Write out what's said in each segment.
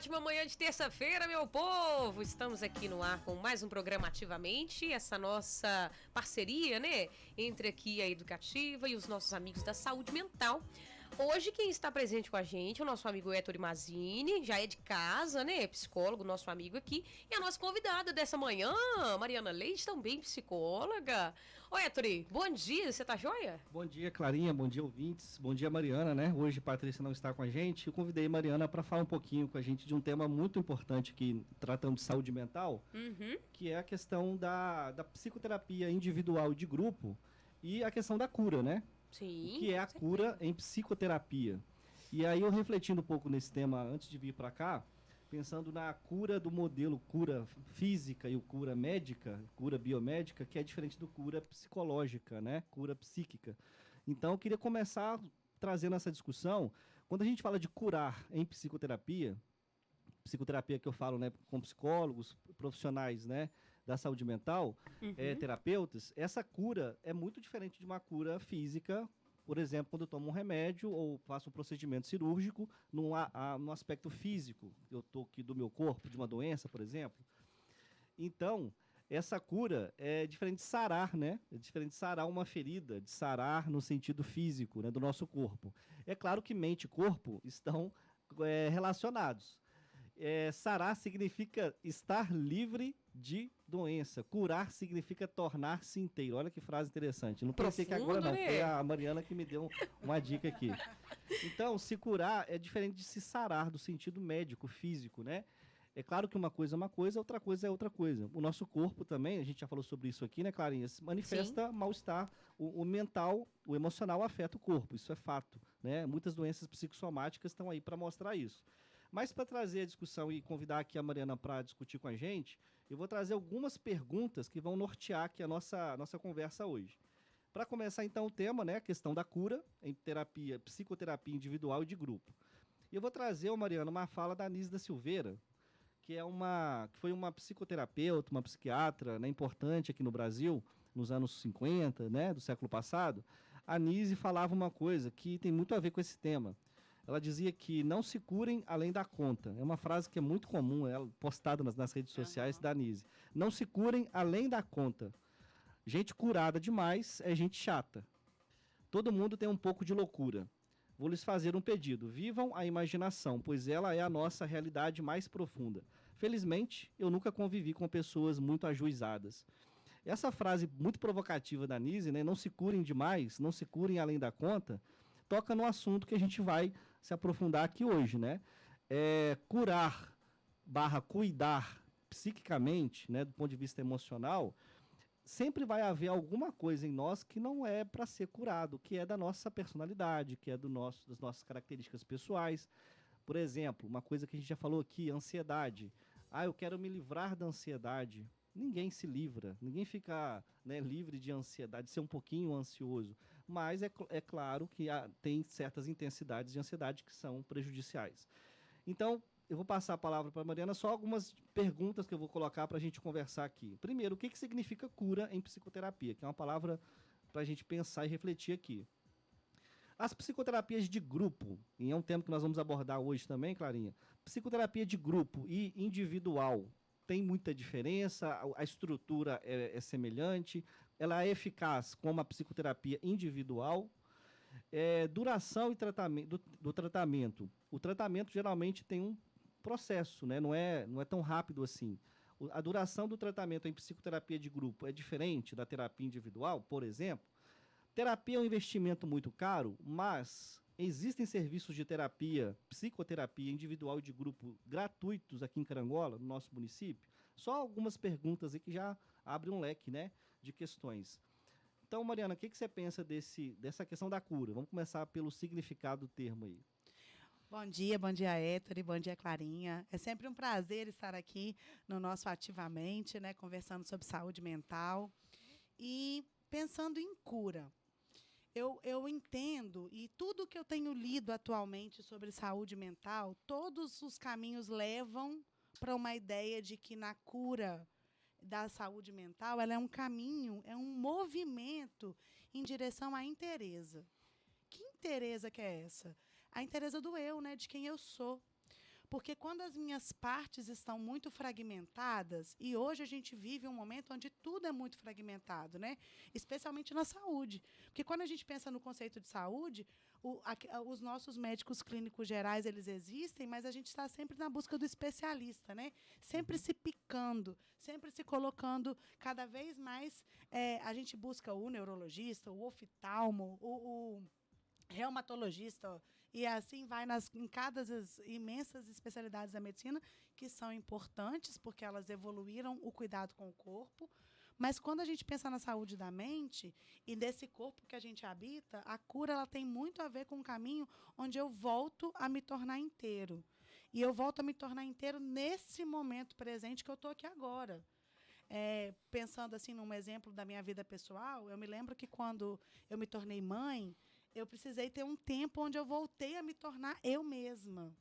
ótima manhã de terça-feira, meu povo! Estamos aqui no ar com mais um programa Ativamente, essa nossa parceria, né, entre aqui a Educativa e os nossos amigos da saúde mental. Hoje quem está presente com a gente é o nosso amigo Ettore Mazzini, já é de casa, né, psicólogo, nosso amigo aqui, e a nossa convidada dessa manhã, Mariana Leite, também psicóloga. Oi, Ettore, bom dia, você tá joia? Bom dia, Clarinha, bom dia, ouvintes, bom dia, Mariana, né? Hoje Patrícia não está com a gente, eu convidei Mariana para falar um pouquinho com a gente de um tema muito importante aqui, tratando de saúde mental, que é a questão da psicoterapia individual e de grupo e a questão da cura, né? Sim, O que é a cura em psicoterapia? E aí eu refletindo um pouco nesse tema antes de vir para cá, pensando na cura do modelo cura física e o cura médica, cura biomédica, que é diferente do cura psicológica, né? Cura psíquica. Então eu queria começar trazendo essa discussão. Quando a gente fala de curar em psicoterapia que eu falo, né, com psicólogos, profissionais, né, da saúde mental, terapeutas, essa cura é muito diferente de uma cura física. Por exemplo, quando eu tomo um remédio ou faço um procedimento cirúrgico no aspecto físico, eu estou aqui do meu corpo, de uma doença, por exemplo. Então, essa cura é diferente de sarar, né? É diferente de sarar uma ferida, de sarar no sentido físico, né, do nosso corpo. É claro que mente e corpo estão relacionados. Sarar significa estar livre de doença. Curar significa tornar-se inteiro. Olha que frase interessante. Não pensei que agora não. né? Foi a Mariana que me deu uma dica aqui. Então, se curar é diferente de se sarar do sentido médico, físico, né? É claro que uma coisa é uma coisa, outra coisa é outra coisa. O nosso corpo também, a gente já falou sobre isso aqui, né, Clarinha? Se manifesta mal-estar. O mental, o emocional afeta o corpo, isso é fato, né? Muitas doenças psicossomáticas estão aí para mostrar isso. Mas para trazer a discussão e convidar aqui a Mariana para discutir com a gente, eu vou trazer algumas perguntas que vão nortear aqui a nossa conversa hoje. Para começar então o tema, né, a questão da cura em terapia, psicoterapia individual e de grupo. E eu vou trazer, Mariana, uma fala da Anísia da Silveira, que foi uma psicoterapeuta, uma psiquiatra, né, importante aqui no Brasil, nos anos 50, né, do século passado. A Anísia falava uma coisa que tem muito a ver com esse tema. Ela dizia que não se curem além da conta. É uma frase que é muito comum, ela postada nas redes sociais da Anísia. Não se curem além da conta. Gente curada demais é gente chata. Todo mundo tem um pouco de loucura. Vou lhes fazer um pedido. Vivam a imaginação, pois ela é a nossa realidade mais profunda. Felizmente, eu nunca convivi com pessoas muito ajuizadas. Essa frase muito provocativa da Anísia, né? Não se curem demais, não se curem além da conta, toca no assunto que a gente vai se aprofundar aqui hoje, né? Curar / cuidar psiquicamente, né, do ponto de vista emocional, sempre vai haver alguma coisa em nós que não é para ser curado, que é da nossa personalidade, que é das nossas características pessoais. Por exemplo, uma coisa que a gente já falou aqui, ansiedade. Eu quero me livrar da ansiedade. Ninguém se livra, ninguém fica, né, livre de ansiedade, de ser um pouquinho ansioso. Mas é claro que tem certas intensidades de ansiedade que são prejudiciais. Então, eu vou passar a palavra para a Mariana, só algumas perguntas que eu vou colocar para a gente conversar aqui. Primeiro, o que significa cura em psicoterapia? Que é uma palavra para a gente pensar e refletir aqui. As psicoterapias de grupo, e é um tema que nós vamos abordar hoje também, Clarinha. Psicoterapia de grupo e individual tem muita diferença, a estrutura é semelhante, ela é eficaz como a psicoterapia individual. Duração e tratamento do tratamento. O tratamento geralmente tem um processo, né? Não é tão rápido assim. A duração do tratamento em psicoterapia de grupo é diferente da terapia individual, por exemplo. Terapia é um investimento muito caro, mas existem serviços de terapia, psicoterapia individual e de grupo gratuitos aqui em Carangola, no nosso município. Só algumas perguntas aí que já abrem um leque, né, de questões. Então, Mariana, o que você pensa dessa questão da cura? Vamos começar pelo significado do termo aí. Bom dia, Ettore, bom dia, Clarinha. É sempre um prazer estar aqui no nosso Ativamente, né, conversando sobre saúde mental e pensando em cura. Eu entendo, e tudo que eu tenho lido atualmente sobre saúde mental, todos os caminhos levam para uma ideia de que na cura da saúde mental, ela é um caminho, é um movimento em direção à inteireza. Que inteireza que é essa? A inteireza do eu, né, de quem eu sou. Porque quando as minhas partes estão muito fragmentadas, e hoje a gente vive um momento onde tudo é muito fragmentado, né? Especialmente na saúde. Porque quando a gente pensa no conceito de saúde, os nossos médicos clínicos gerais, eles existem, mas a gente está sempre na busca do especialista, né? Sempre se picando, sempre se colocando cada vez mais. A gente busca o neurologista, o oftalmo, o reumatologista, e assim vai em cada as imensas especialidades da medicina, que são importantes, porque elas evoluíram o cuidado com o corpo. Mas quando a gente pensa na saúde da mente e desse corpo que a gente habita, a cura ela tem muito a ver com um caminho onde eu volto a me tornar inteiro. E eu volto a me tornar inteiro nesse momento presente que eu estou aqui agora. Pensando assim num exemplo da minha vida pessoal, eu me lembro que quando eu me tornei mãe, eu precisei ter um tempo onde eu voltei a me tornar eu mesma.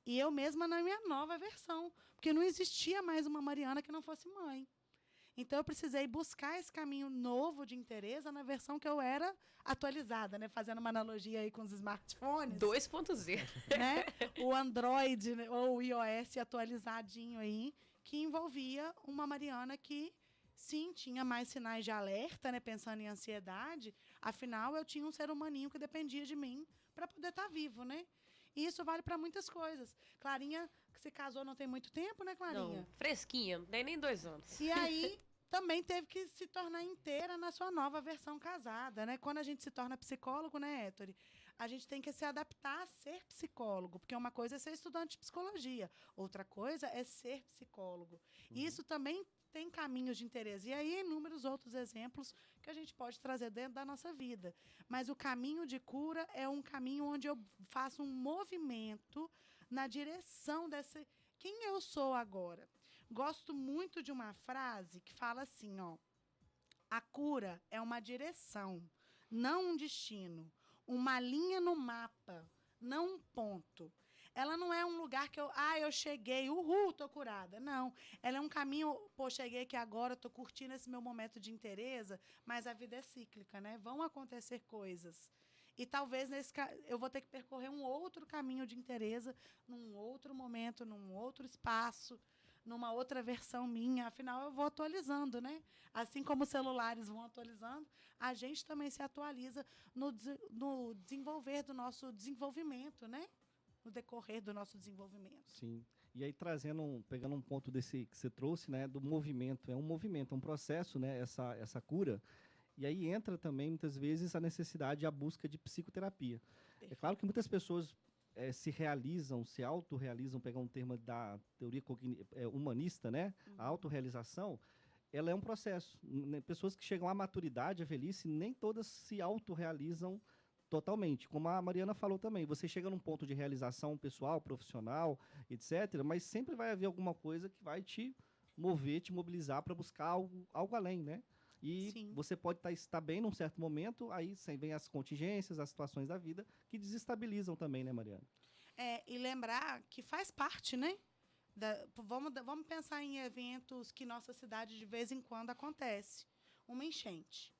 E eu mesma na minha nova versão, porque não existia mais uma Mariana que não fosse mãe. Então, eu precisei buscar esse caminho novo de interesse na versão que eu era atualizada, né? Fazendo uma analogia aí com os smartphones. 2.0. Né? O Android, né? Ou o iOS atualizadinho aí, que envolvia uma Mariana que, sim, tinha mais sinais de alerta, né? Pensando em ansiedade. Afinal, eu tinha um ser humaninho que dependia de mim para poder estar vivo, né? E isso vale para muitas coisas. Clarinha, que se casou não tem muito tempo, né, Clarinha? Não, fresquinha, não tem nem 2 anos. E aí também teve que se tornar inteira na sua nova versão casada, né? Quando a gente se torna psicólogo, né, Héctor? A gente tem que se adaptar a ser psicólogo, porque uma coisa é ser estudante de psicologia, outra coisa é ser psicólogo. E isso também tem caminhos de interesse. E aí, inúmeros outros exemplos que a gente pode trazer dentro da nossa vida. Mas o caminho de cura é um caminho onde eu faço um movimento na direção desse quem eu sou agora. Gosto muito de uma frase que fala assim, ó: a cura é uma direção, não um destino, uma linha no mapa, não um ponto. Ela não é um lugar que eu cheguei, uhul, tô curada. Não, ela é um caminho, cheguei aqui agora, tô curtindo esse meu momento de interesse, mas a vida é cíclica, né? Vão acontecer coisas. E talvez eu vou ter que percorrer um outro caminho de interesse, num outro momento, num outro espaço, numa outra versão minha. Afinal, eu vou atualizando, né? Assim como os celulares vão atualizando, a gente também se atualiza no desenvolver do nosso desenvolvimento, né? No decorrer do nosso desenvolvimento. Sim. E aí pegando um ponto desse que você trouxe, né, do movimento, é um processo, né, essa cura. E aí entra também muitas vezes a necessidade, a busca de psicoterapia. Perfeito. É claro que muitas pessoas se autorrealizam, pegar um termo da teoria humanista, né? A autorrealização, ela é um processo. Pessoas que chegam à maturidade, à velhice, nem todas se autorrealizam totalmente. Como a Mariana falou também, você chega num ponto de realização pessoal, profissional, etc., mas sempre vai haver alguma coisa que vai te mover, te mobilizar para buscar algo além, né? E Sim. você pode estar bem num certo momento, aí vem as contingências, as situações da vida, que desestabilizam também, né, Mariana? E lembrar que faz parte, né? Vamos pensar em eventos que nossa cidade, de vez em quando, acontece. Uma enchente.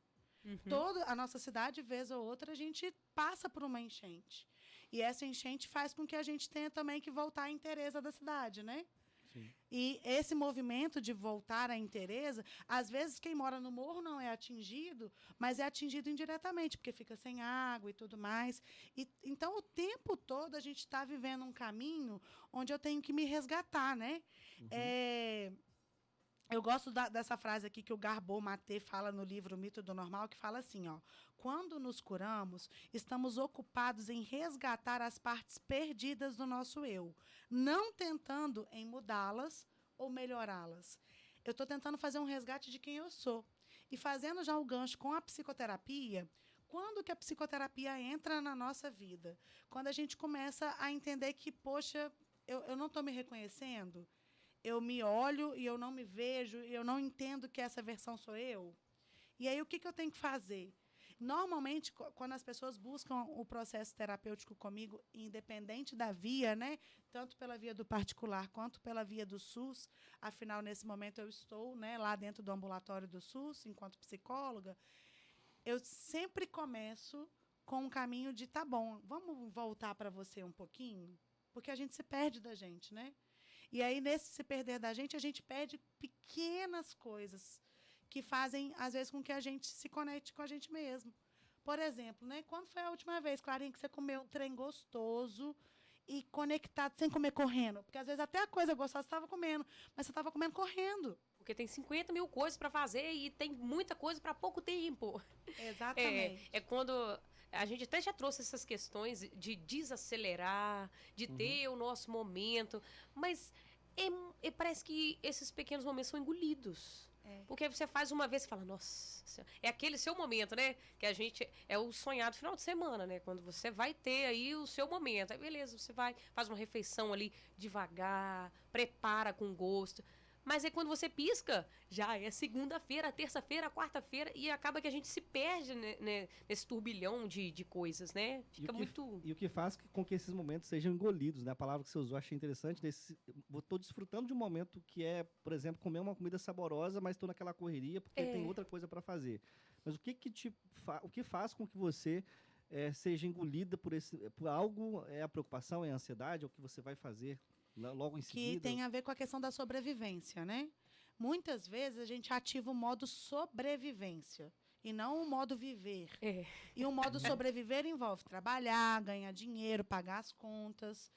Toda a nossa cidade, vez ou outra, a gente passa por uma enchente. E essa enchente faz com que a gente tenha também que voltar à inteireza da cidade, né? Sim. E esse movimento de voltar à inteireza, às vezes quem mora no morro não é atingido, mas é atingido indiretamente, porque fica sem água e tudo mais. Então, o tempo todo, a gente está vivendo um caminho onde eu tenho que me resgatar, né? Eu gosto dessa frase aqui que o Garbot Maté fala no livro O Mito do Normal, que fala assim, ó: quando nos curamos, estamos ocupados em resgatar as partes perdidas do nosso eu, não tentando em mudá-las ou melhorá-las. Eu estou tentando fazer um resgate de quem eu sou. E fazendo já o gancho com a psicoterapia, quando que a psicoterapia entra na nossa vida? Quando a gente começa a entender que, poxa, eu não estou me reconhecendo, eu me olho e eu não me vejo, e eu não entendo que essa versão sou eu. E aí, o que eu tenho que fazer? Normalmente, quando as pessoas buscam o processo terapêutico comigo, independente da via, né, tanto pela via do particular quanto pela via do SUS, afinal, nesse momento, eu estou, né, lá dentro do ambulatório do SUS, enquanto psicóloga, eu sempre começo com um caminho de, tá bom, vamos voltar para você um pouquinho? porque a gente se perde da gente, né? E aí, nesse se perder da gente, a gente perde pequenas coisas que fazem, às vezes, com que a gente se conecte com a gente mesmo. Por exemplo, né? Quando foi a última vez, Clarinha, que você comeu um trem gostoso e conectado, sem comer correndo? Porque, às vezes, até a coisa gostosa você estava comendo, mas você estava comendo correndo. Porque tem 50 mil coisas para fazer e tem muita coisa para pouco tempo. Exatamente. É quando a gente até já trouxe essas questões de desacelerar, de ter o nosso momento, mas parece que esses pequenos momentos são engolidos. Porque você faz uma vez e fala, nossa, é aquele seu momento, né? Que a gente, é o sonhado final de semana, né? Quando você vai ter aí o seu momento. Aí beleza, você vai, faz uma refeição ali devagar, prepara com gosto. Mas aí quando você pisca, já é segunda-feira, terça-feira, quarta-feira, e acaba que a gente se perde, né, nesse turbilhão de coisas, né? Fica muito... E o que faz com que esses momentos sejam engolidos, né? A palavra que você usou, achei interessante. Estou desfrutando de um momento que é, por exemplo, comer uma comida saborosa, mas estou naquela correria porque tem outra coisa para fazer. Mas o que faz com que você seja engolida por algo? É a preocupação, é a ansiedade, é o que você vai fazer logo em seguida? Que tem a ver com a questão da sobrevivência, né? Muitas vezes a gente ativa o modo sobrevivência e não o modo viver. E o modo sobreviver envolve trabalhar, ganhar dinheiro, pagar as contas,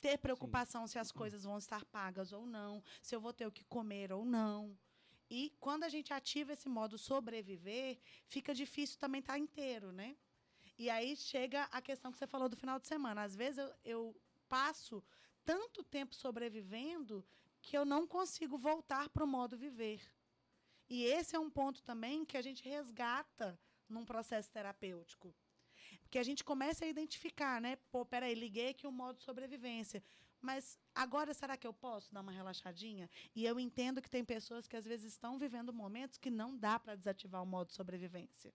ter preocupação se as coisas vão estar pagas ou não, se eu vou ter o que comer ou não. E quando a gente ativa esse modo sobreviver, fica difícil também estar inteiro, né? E aí chega a questão que você falou do final de semana. Às vezes eu passo tanto tempo sobrevivendo que eu não consigo voltar para o modo viver. E esse é um ponto também que a gente resgata num processo terapêutico. Porque a gente começa a identificar, né? Pô, peraí, liguei aqui o modo sobrevivência. Mas agora será que eu posso dar uma relaxadinha? E eu entendo que tem pessoas que às vezes estão vivendo momentos que não dá para desativar o modo sobrevivência.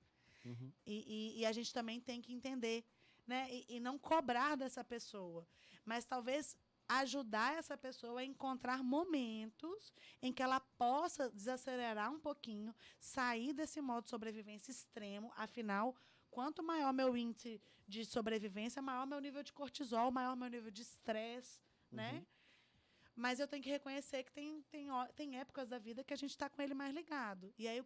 E a gente também tem que entender, né? E não cobrar dessa pessoa. Mas talvez ajudar essa pessoa a encontrar momentos em que ela possa desacelerar um pouquinho, sair desse modo de sobrevivência extremo. Afinal, quanto maior meu índice de sobrevivência, maior meu nível de cortisol, maior meu nível de estresse, né? Mas eu tenho que reconhecer que tem épocas da vida que a gente está com ele mais ligado. E aí,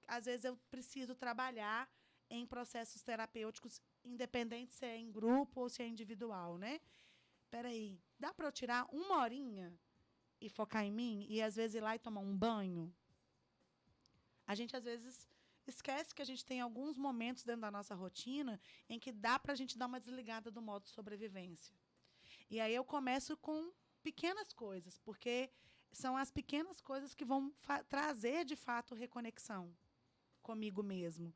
às vezes, eu preciso trabalhar em processos terapêuticos, independente se é em grupo ou se é individual, né? Peraí, dá para eu tirar uma horinha e focar em mim? E, às vezes, ir lá e tomar um banho? A gente, às vezes, esquece que a gente tem alguns momentos dentro da nossa rotina em que dá para a gente dar uma desligada do modo de sobrevivência. E aí eu começo com pequenas coisas, porque são as pequenas coisas que vão trazer, de fato, reconexão comigo mesmo.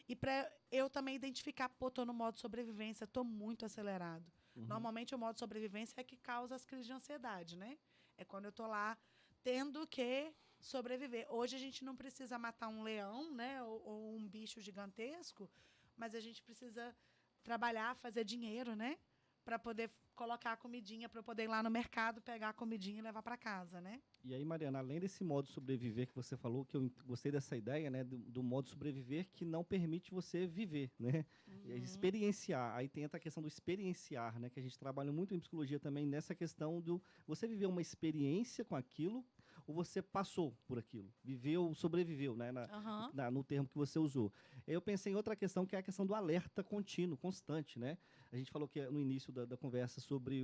E para eu também identificar, pô, estou no modo sobrevivência, estou muito acelerado. Normalmente, o modo sobrevivência é que causa as crises de ansiedade, né? É quando eu estou lá tendo que sobreviver. Hoje, a gente não precisa matar um leão, né? Ou um bicho gigantesco, mas a gente precisa trabalhar, fazer dinheiro, né? Para poder colocar a comidinha, para eu poder ir lá no mercado, pegar a comidinha e levar para casa, né? E aí, Mariana, além desse modo sobreviver que você falou, que eu gostei dessa ideia, né, do modo sobreviver que não permite você viver, né, experienciar. Aí tem a questão do experienciar, né, que a gente trabalha muito em psicologia também nessa questão do você viver uma experiência com aquilo ou você passou por aquilo, viveu, sobreviveu, né, no termo que você usou. Eu pensei em outra questão, que é a questão do alerta contínuo, constante, né. A gente falou que no início da conversa sobre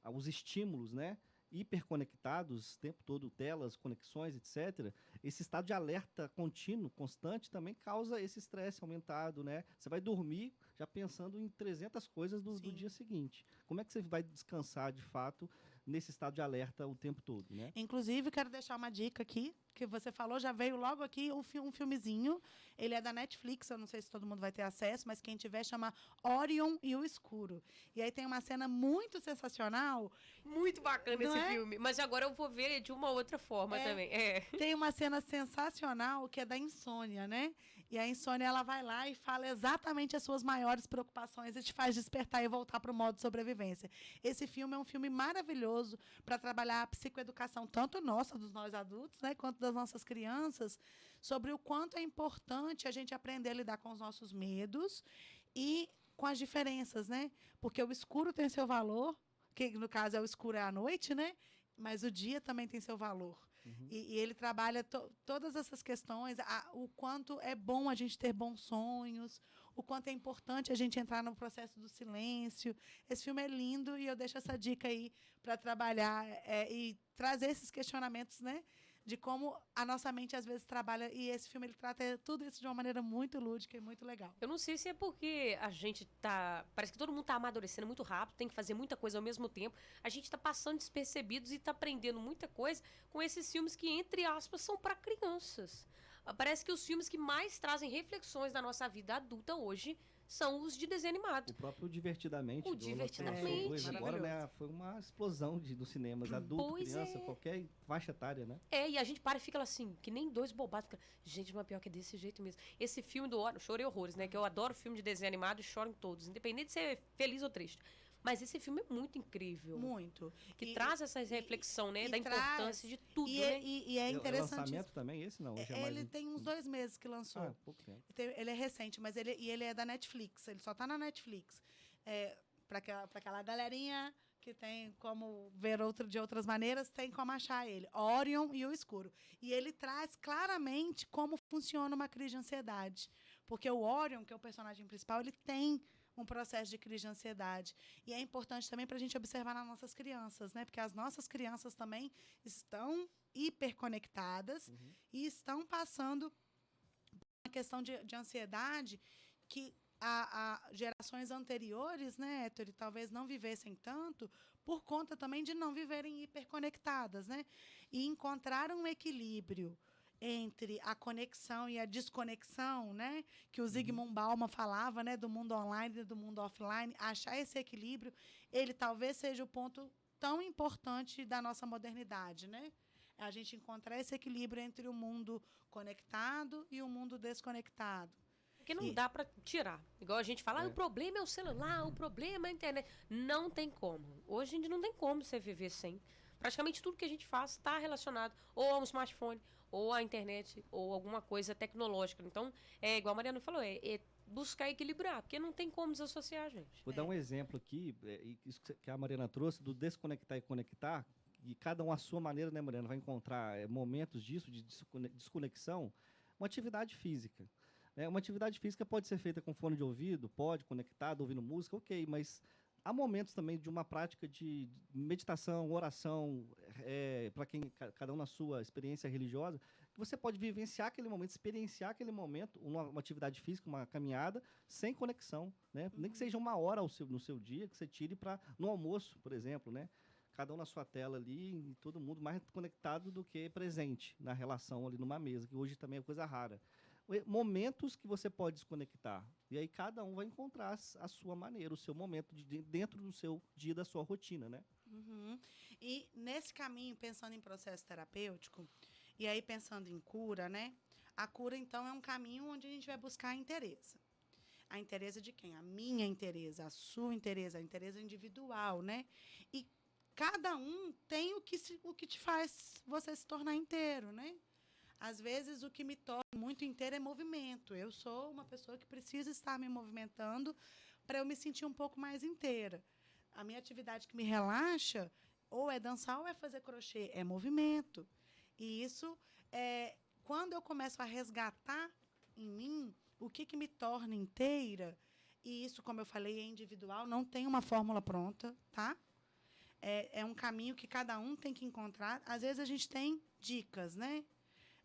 os estímulos, né, hiperconectados, o tempo todo, telas, conexões, etc. Esse estado de alerta contínuo, constante, também causa esse estresse aumentado, né? Você vai dormir já pensando em 300 coisas do dia seguinte. Como é que você vai descansar, de fato, nesse estado de alerta o tempo todo, né? Inclusive, quero deixar uma dica aqui, que você falou, já veio logo aqui um filmezinho. Ele é da Netflix, eu não sei se todo mundo vai ter acesso, mas quem tiver chama Orion e o Escuro. E aí tem uma cena muito sensacional. Muito bacana esse filme. Mas agora eu vou ver de uma outra forma também. Tem uma cena sensacional que é da insônia, né? E a insônia, ela vai lá e fala exatamente as suas maiores preocupações e te faz despertar e voltar para o modo de sobrevivência. Esse filme é um filme maravilhoso para trabalhar a psicoeducação, tanto nossa, dos nós adultos, né, quanto das nossas crianças, sobre o quanto é importante a gente aprender a lidar com os nossos medos e com as diferenças, né? Porque o escuro tem seu valor, que no caso é o escuro é a noite, né? Mas o dia também tem seu valor. E ele trabalha todas essas questões, o quanto é bom a gente ter bons sonhos, o quanto é importante a gente entrar no processo do silêncio. Esse filme é lindo e eu deixo essa dica aí para trabalhar e trazer esses questionamentos, né? De como a nossa mente às vezes trabalha, e esse filme ele trata tudo isso de uma maneira muito lúdica e muito legal. Eu não sei se é porque a gente tá. Parece que todo mundo tá amadurecendo muito rápido, tem que fazer muita coisa ao mesmo tempo. A gente tá passando despercebidos e tá aprendendo muita coisa com esses filmes que, entre aspas, são para crianças. Parece que os filmes que mais trazem reflexões da nossa vida adulta hoje são os de desenho animado. O próprio Divertidamente. O Divertidamente. Agora, né, foi uma explosão dos cinemas. Adulto, criança, qualquer faixa etária, né? E a gente para e fica lá assim, que nem dois bobados. Fica, gente, mas pior que é desse jeito mesmo. Esse filme do Chorei Horrores, né? Que eu adoro filme de desenho animado e choro em todos, independente de ser feliz ou triste. Mas esse filme é muito incrível. Muito. Que traz essa reflexão, né? Da importância de tudo, né? E é interessante. É lançamento também esse, não? Ele tem uns 2 meses que lançou. Pouco tempo. Ele é recente, mas ele é da Netflix. Ele só tá na Netflix. Para aquela galerinha que tem como ver de outras maneiras, tem como achar ele. Orion e o Escuro. E ele traz claramente como funciona uma crise de ansiedade. Porque o Orion, que é o personagem principal, ele tem um processo de crise de ansiedade. E é importante também para a gente observar nas nossas crianças, né? Porque as nossas crianças também estão hiperconectadas e estão passando uma questão de ansiedade que a gerações anteriores, né, Héctor, talvez não vivessem tanto por conta também de não viverem hiperconectadas, né? E encontrar um equilíbrio entre a conexão e a desconexão, né, que o Zygmunt Bauman falava, né, do mundo online e do mundo offline, achar esse equilíbrio, ele talvez seja o ponto tão importante da nossa modernidade, né? A gente encontrar esse equilíbrio entre o mundo conectado e o mundo desconectado. Porque não dá pra tirar. Igual a gente fala, o problema é o celular, o problema é a internet. Não tem como. Hoje em dia não tem como você viver sem. Praticamente tudo que a gente faz está relacionado ou a um smartphone, ou à internet, ou alguma coisa tecnológica. Então, igual a Mariana falou, buscar equilibrar, porque não tem como desassociar, gente. Vou dar um exemplo aqui, isso que a Mariana trouxe, do desconectar e conectar, e cada um à sua maneira, né, Mariana, vai encontrar momentos disso, de desconexão, uma atividade física. Uma atividade física pode ser feita com fone de ouvido, pode, conectado, ouvindo música, ok, mas há momentos também de uma prática de meditação, oração, para cada um na sua experiência religiosa, que você pode vivenciar aquele momento, experienciar aquele momento, uma atividade física, uma caminhada, sem conexão, né? Nem que seja 1 hora no seu dia, que você tire no almoço, por exemplo, né? Cada um na sua tela ali, e todo mundo mais conectado do que presente na relação ali numa mesa, que hoje também é coisa rara. Momentos que você pode desconectar. E aí cada um vai encontrar a sua maneira, o seu momento dentro do seu dia, da sua rotina, né? E nesse caminho, pensando em processo terapêutico, e aí pensando em cura, né? A cura, então, é um caminho onde a gente vai buscar a inteireza. A inteireza de quem? A minha inteireza, a sua inteireza, a inteireza individual, né? E cada um tem o que te faz você se tornar inteiro, né? Às vezes, o que me torna muito inteiro é movimento. Eu sou uma pessoa que precisa estar me movimentando para eu me sentir um pouco mais inteira. A minha atividade que me relaxa, ou é dançar ou é fazer crochê, é movimento. E isso, quando eu começo a resgatar em mim o que me torna inteira, e isso, como eu falei, é individual, não tem uma fórmula pronta, tá? É um caminho que cada um tem que encontrar. Às vezes, a gente tem dicas, né?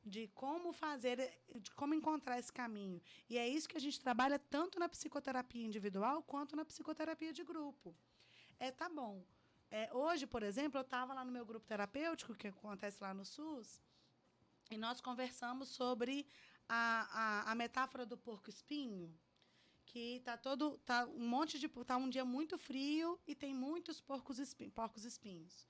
De como fazer, de como encontrar esse caminho. E é isso que a gente trabalha tanto na psicoterapia individual quanto na psicoterapia de grupo. Tá bom. Hoje, por exemplo, eu estava lá no meu grupo terapêutico, que acontece lá no SUS, e nós conversamos sobre a metáfora do porco-espinho, que tá um dia muito frio e tem muitos porcos espinhos.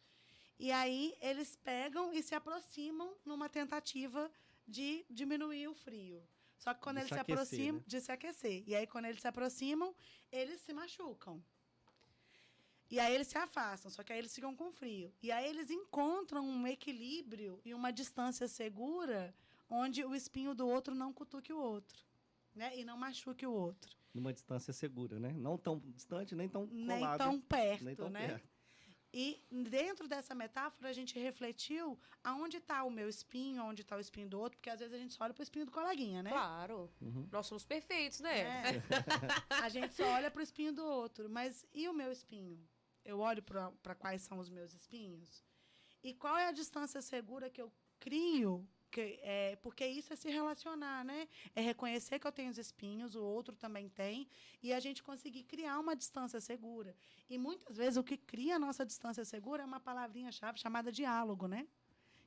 E aí eles pegam e se aproximam numa tentativa de diminuir o frio. Só que quando eles se aproximam, de se aquecer. E aí, quando eles se aproximam, eles se machucam. E aí eles se afastam, só que aí eles ficam com frio. E aí eles encontram um equilíbrio e uma distância segura onde o espinho do outro não cutuque o outro, né? E não machuque o outro. Numa distância segura, né? Não tão distante, nem tão colado. Nem tão perto, né? E dentro dessa metáfora, a gente refletiu aonde está o meu espinho, aonde está o espinho do outro, porque às vezes a gente só olha para o espinho do coleguinha, né? Claro. Nós somos perfeitos, né? É. A gente só olha para o espinho do outro. Mas e o meu espinho? Eu olho para quais são os meus espinhos? E qual é a distância segura que eu crio? Porque isso é se relacionar, né? É reconhecer que eu tenho os espinhos, o outro também tem, e a gente conseguir criar uma distância segura. E muitas vezes o que cria a nossa distância segura é uma palavrinha-chave chamada diálogo, né?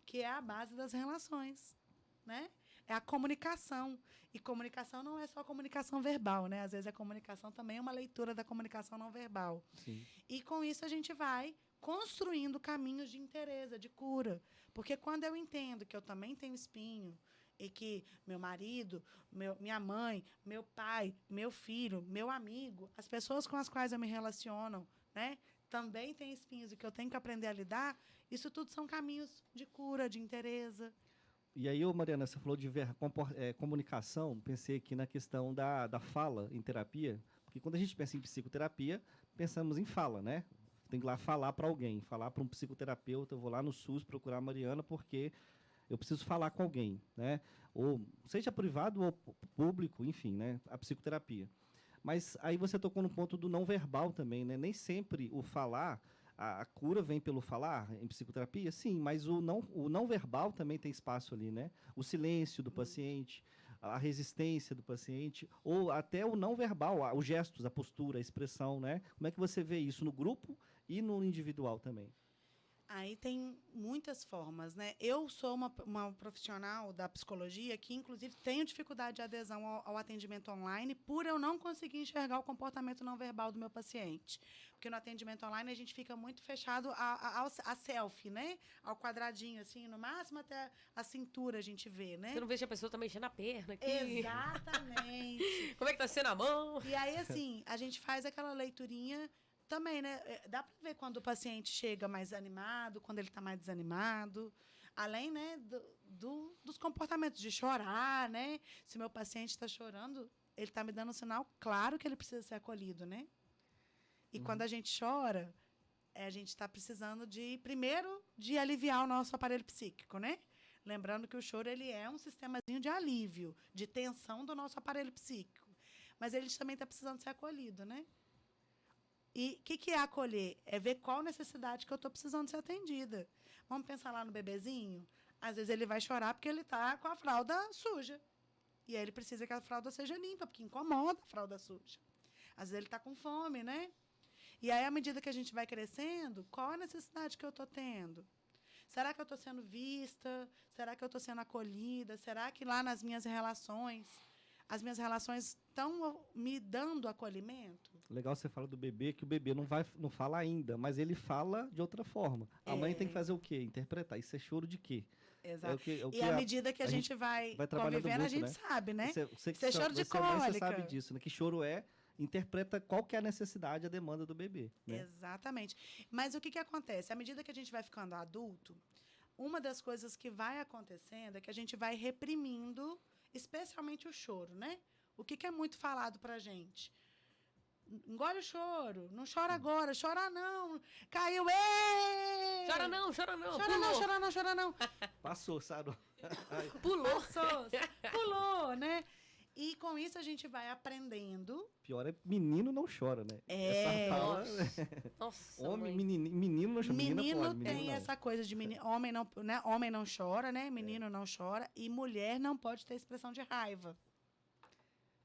Que é a base das relações, né? É a comunicação. E comunicação não é só comunicação verbal, né? Às vezes a comunicação também é uma leitura da comunicação não verbal. Sim. E com isso a gente vai construindo caminhos de inteireza, de cura. Porque quando eu entendo que eu também tenho espinho e que meu marido, minha mãe, meu pai, meu filho, meu amigo, as pessoas com as quais eu me relaciono, né, também têm espinhos e que eu tenho que aprender a lidar, isso tudo são caminhos de cura, de inteireza. E aí, Mariana, você falou de comunicação, pensei aqui na questão da fala em terapia, porque quando a gente pensa em psicoterapia, pensamos em fala, né? Tem que ir lá falar para alguém, falar para um psicoterapeuta, eu vou lá no SUS procurar a Mariana porque eu preciso falar com alguém, né? Ou seja privado ou público, enfim, né? A psicoterapia. Mas aí você tocou no ponto do não verbal também, né? Nem sempre o falar, a cura vem pelo falar em psicoterapia, sim, mas o não verbal também tem espaço ali, né? O silêncio do paciente, a resistência do paciente, ou até o não verbal, os gestos, a postura, a expressão, né? Como é que você vê isso no grupo e no individual também? Aí tem muitas formas, né? Eu sou uma profissional da psicologia que, inclusive, tenho dificuldade de adesão ao atendimento online por eu não conseguir enxergar o comportamento não verbal do meu paciente. Porque no atendimento online a gente fica muito fechado a selfie, né? Ao quadradinho, assim, no máximo até a cintura a gente vê, né? Você não vê se a pessoa tá mexendo a perna aqui. Exatamente. Como é que tá sendo a mão? E aí, assim, a gente faz aquela leiturinha também, né? Dá para ver quando o paciente chega mais animado, quando ele está mais desanimado. Além, né, dos comportamentos de chorar, né? Se meu paciente está chorando, ele está me dando um sinal claro que ele precisa ser acolhido, né? E quando a gente chora, a gente está precisando primeiro, de aliviar o nosso aparelho psíquico, né? Lembrando que o choro ele é um sistemazinho de alívio, de tensão do nosso aparelho psíquico. Mas ele também está precisando ser acolhido, né? E o que é acolher? É ver qual necessidade que eu estou precisando ser atendida. Vamos pensar lá no bebezinho? Às vezes ele vai chorar porque ele está com a fralda suja. E aí ele precisa que a fralda seja limpa, porque incomoda a fralda suja. Às vezes ele está com fome, né? E aí, à medida que a gente vai crescendo, qual a necessidade que eu estou tendo? Será que eu estou sendo vista? Será que eu estou sendo acolhida? Será que lá nas minhas relações, as minhas relações estão me dando acolhimento? Legal você fala do bebê, que o bebê não fala ainda, mas ele fala de outra forma. A mãe tem que fazer o quê? Interpretar. Isso é choro de quê? Exato. É o que E à medida que a gente vai convivendo, muito, a gente né? sabe, né? Você Isso é choro de cólica. Você sabe disso, né? Que choro interpreta qual que é a necessidade, a demanda do bebê. Né? Exatamente. Mas o que acontece? À medida que a gente vai ficando adulto, uma das coisas que vai acontecendo é que a gente vai reprimindo, especialmente o choro, né? O que é muito falado pra gente? Engole o choro, não chora agora, chora não, caiu, ê! Chora não, chora não, Chora pulou. não, chora não, chora não. Passou, Sarou. Pulou. Pulou, né? E com isso a gente vai aprendendo. Pior é menino não chora, né? Essa fala. Nossa, Homem, mãe. menino não chora. Menino Pode, tem menino não. essa coisa de homem não, né? Homem não chora, né? Menino não chora e mulher não pode ter expressão de raiva,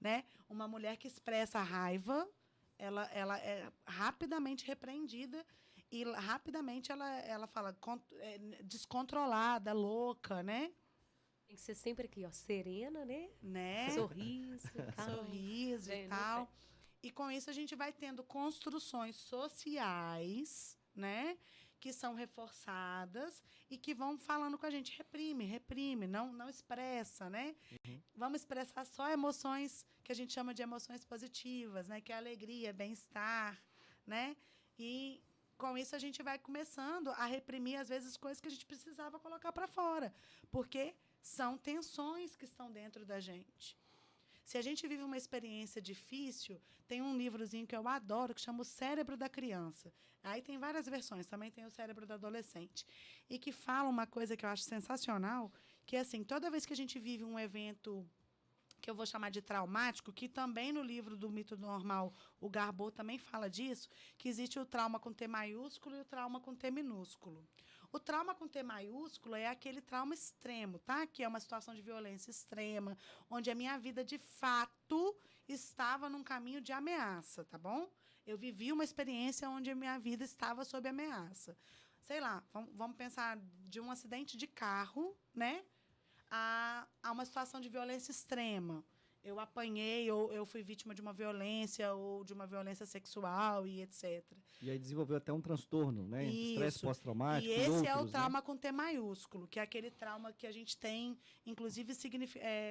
né? Uma mulher que expressa raiva, ela é rapidamente repreendida e rapidamente ela fala descontrolada, louca, né? Tem que ser sempre aqui, ó, serena, né? É. Sorriso, calma. Sorriso e Não tal. sei. E com isso a gente vai tendo construções sociais, né? Que são reforçadas e que vão falando com a gente, reprime, não expressa, né? Vamos expressar só emoções que a gente chama de emoções positivas, né? Que é alegria, bem-estar, né? E com isso a gente vai começando a reprimir, às vezes, coisas que a gente precisava colocar para fora. Porque são tensões que estão dentro da gente. Se a gente vive uma experiência difícil, tem um livrozinho que eu adoro, que chama O Cérebro da Criança. Aí tem várias versões, também tem O Cérebro do Adolescente. E que fala uma coisa que eu acho sensacional, que é assim, toda vez que a gente vive um evento que eu vou chamar de traumático, que também no livro do Mito do Normal, o Garbot também fala disso, que existe o trauma com T maiúsculo e o trauma com T minúsculo. O trauma com T maiúsculo é aquele trauma extremo, tá? Que é uma situação de violência extrema, onde a minha vida, de fato, estava num caminho de ameaça, tá bom? Eu vivi uma experiência onde a minha vida estava sob ameaça. Sei lá, vamos pensar de um acidente de carro, né? A uma situação de violência extrema. Eu apanhei, ou eu fui vítima de uma violência, ou de uma violência sexual, e etc. E aí desenvolveu até um transtorno, né? Estresse Isso. pós-traumático. E esse outros, é o trauma, né? com T maiúsculo, que é aquele trauma que a gente tem, inclusive,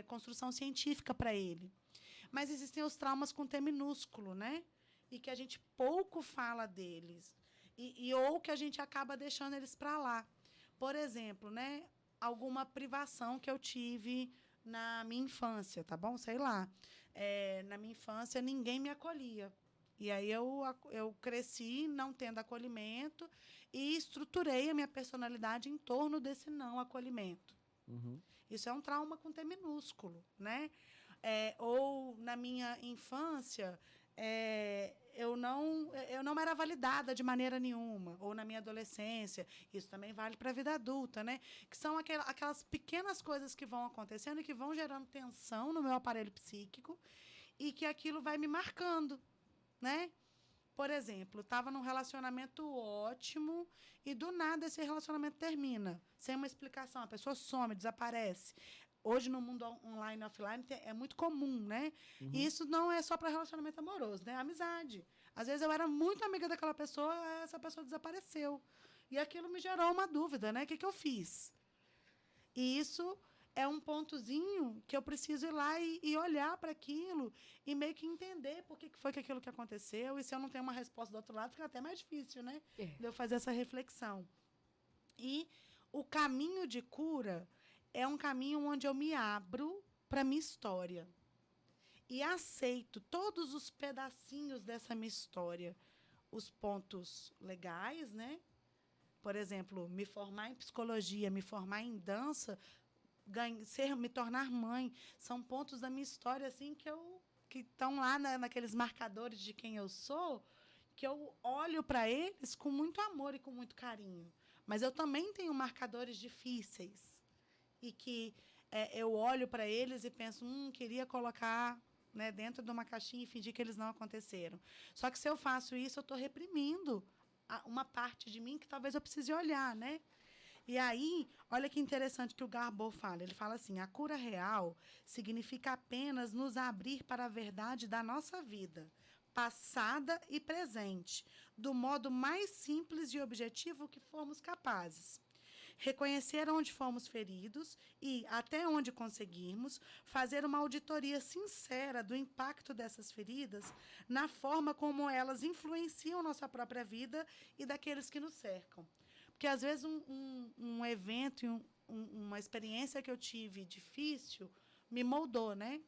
construção científica para ele. Mas existem os traumas com T minúsculo, né? E que a gente pouco fala deles. Ou que a gente acaba deixando eles para lá. Por exemplo, né? Alguma privação que eu tive na minha infância, tá bom? Sei lá. Na minha infância, ninguém me acolhia. E aí eu cresci não tendo acolhimento e estruturei a minha personalidade em torno desse não acolhimento. Uhum. Isso é um trauma com T minúsculo, né? Ou na minha infância, eu não era validada de maneira nenhuma, ou na minha adolescência, isso também vale para a vida adulta, né? Que são aquelas pequenas coisas que vão acontecendo e que vão gerando tensão no meu aparelho psíquico e que aquilo vai me marcando, né? Por exemplo, estava num relacionamento ótimo e do nada esse relacionamento termina, sem uma explicação, a pessoa some, desaparece. Hoje, no mundo online e offline, é muito comum, né? Uhum. E isso não é só para relacionamento amoroso, né? Amizade. Às vezes eu era muito amiga daquela pessoa, essa pessoa desapareceu. E aquilo me gerou uma dúvida, né? O que eu fiz? E isso é um pontozinho que eu preciso ir lá e olhar para aquilo e meio que entender por que foi que aquilo que aconteceu. E se eu não tenho uma resposta do outro lado, fica até mais difícil, né? De eu fazer essa reflexão. E o caminho de cura é um caminho onde eu me abro para a minha história e aceito todos os pedacinhos dessa minha história. Os pontos legais, né? Por exemplo, me formar em psicologia, me formar em dança, me tornar mãe, são pontos da minha história assim que estão lá naqueles marcadores de quem eu sou, que eu olho para eles com muito amor e com muito carinho. Mas eu também tenho marcadores difíceis e que eu olho para eles e penso, queria colocar, né, dentro de uma caixinha e fingir que eles não aconteceram. Só que se eu faço isso, eu estou reprimindo uma parte de mim que talvez eu precise olhar, né? E aí, olha que interessante que o Garbot fala. Ele fala assim, a cura real significa apenas nos abrir para a verdade da nossa vida, passada e presente, do modo mais simples e objetivo que formos capazes. Reconhecer onde fomos feridos e, até onde conseguirmos, fazer uma auditoria sincera do impacto dessas feridas na forma como elas influenciam nossa própria vida e daqueles que nos cercam. Porque, às vezes, um evento, uma experiência que eu tive difícil me moldou, né?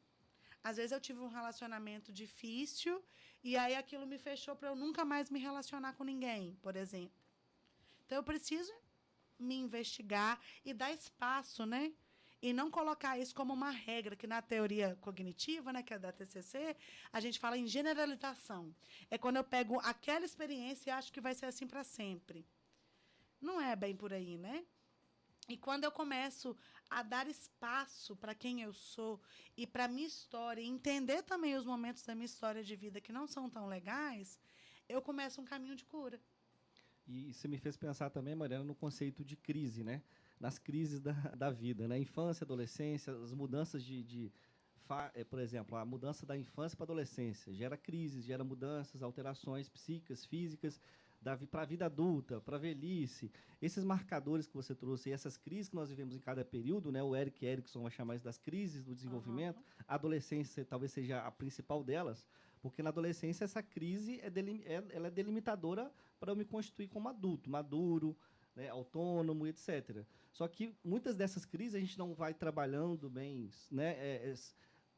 Às vezes, eu tive um relacionamento difícil e aí aquilo me fechou para eu nunca mais me relacionar com ninguém, por exemplo. Então, eu preciso me investigar e dar espaço, né? E não colocar isso como uma regra, que na teoria cognitiva, né, que é da TCC, a gente fala em generalização. É quando eu pego aquela experiência e acho que vai ser assim para sempre. Não é bem por aí, né? E quando eu começo a dar espaço para quem eu sou e para a minha história, e entender também os momentos da minha história de vida que não são tão legais, eu começo um caminho de cura. E você me fez pensar também, Mariana, no conceito de crise, né? Nas crises da vida, né? Infância, adolescência, as mudanças por exemplo, a mudança da infância para a adolescência gera crises, gera mudanças, alterações psíquicas, físicas, para a vida adulta, para a velhice. Esses marcadores que você trouxe, essas crises que nós vivemos em cada período, né? O Erik Erikson vai chamar isso das crises do desenvolvimento. A adolescência talvez seja a principal delas, porque na adolescência essa crise ela é delimitadora para eu me constituir como adulto, maduro, né, autônomo, etc. Só que muitas dessas crises a gente não vai trabalhando bem, né,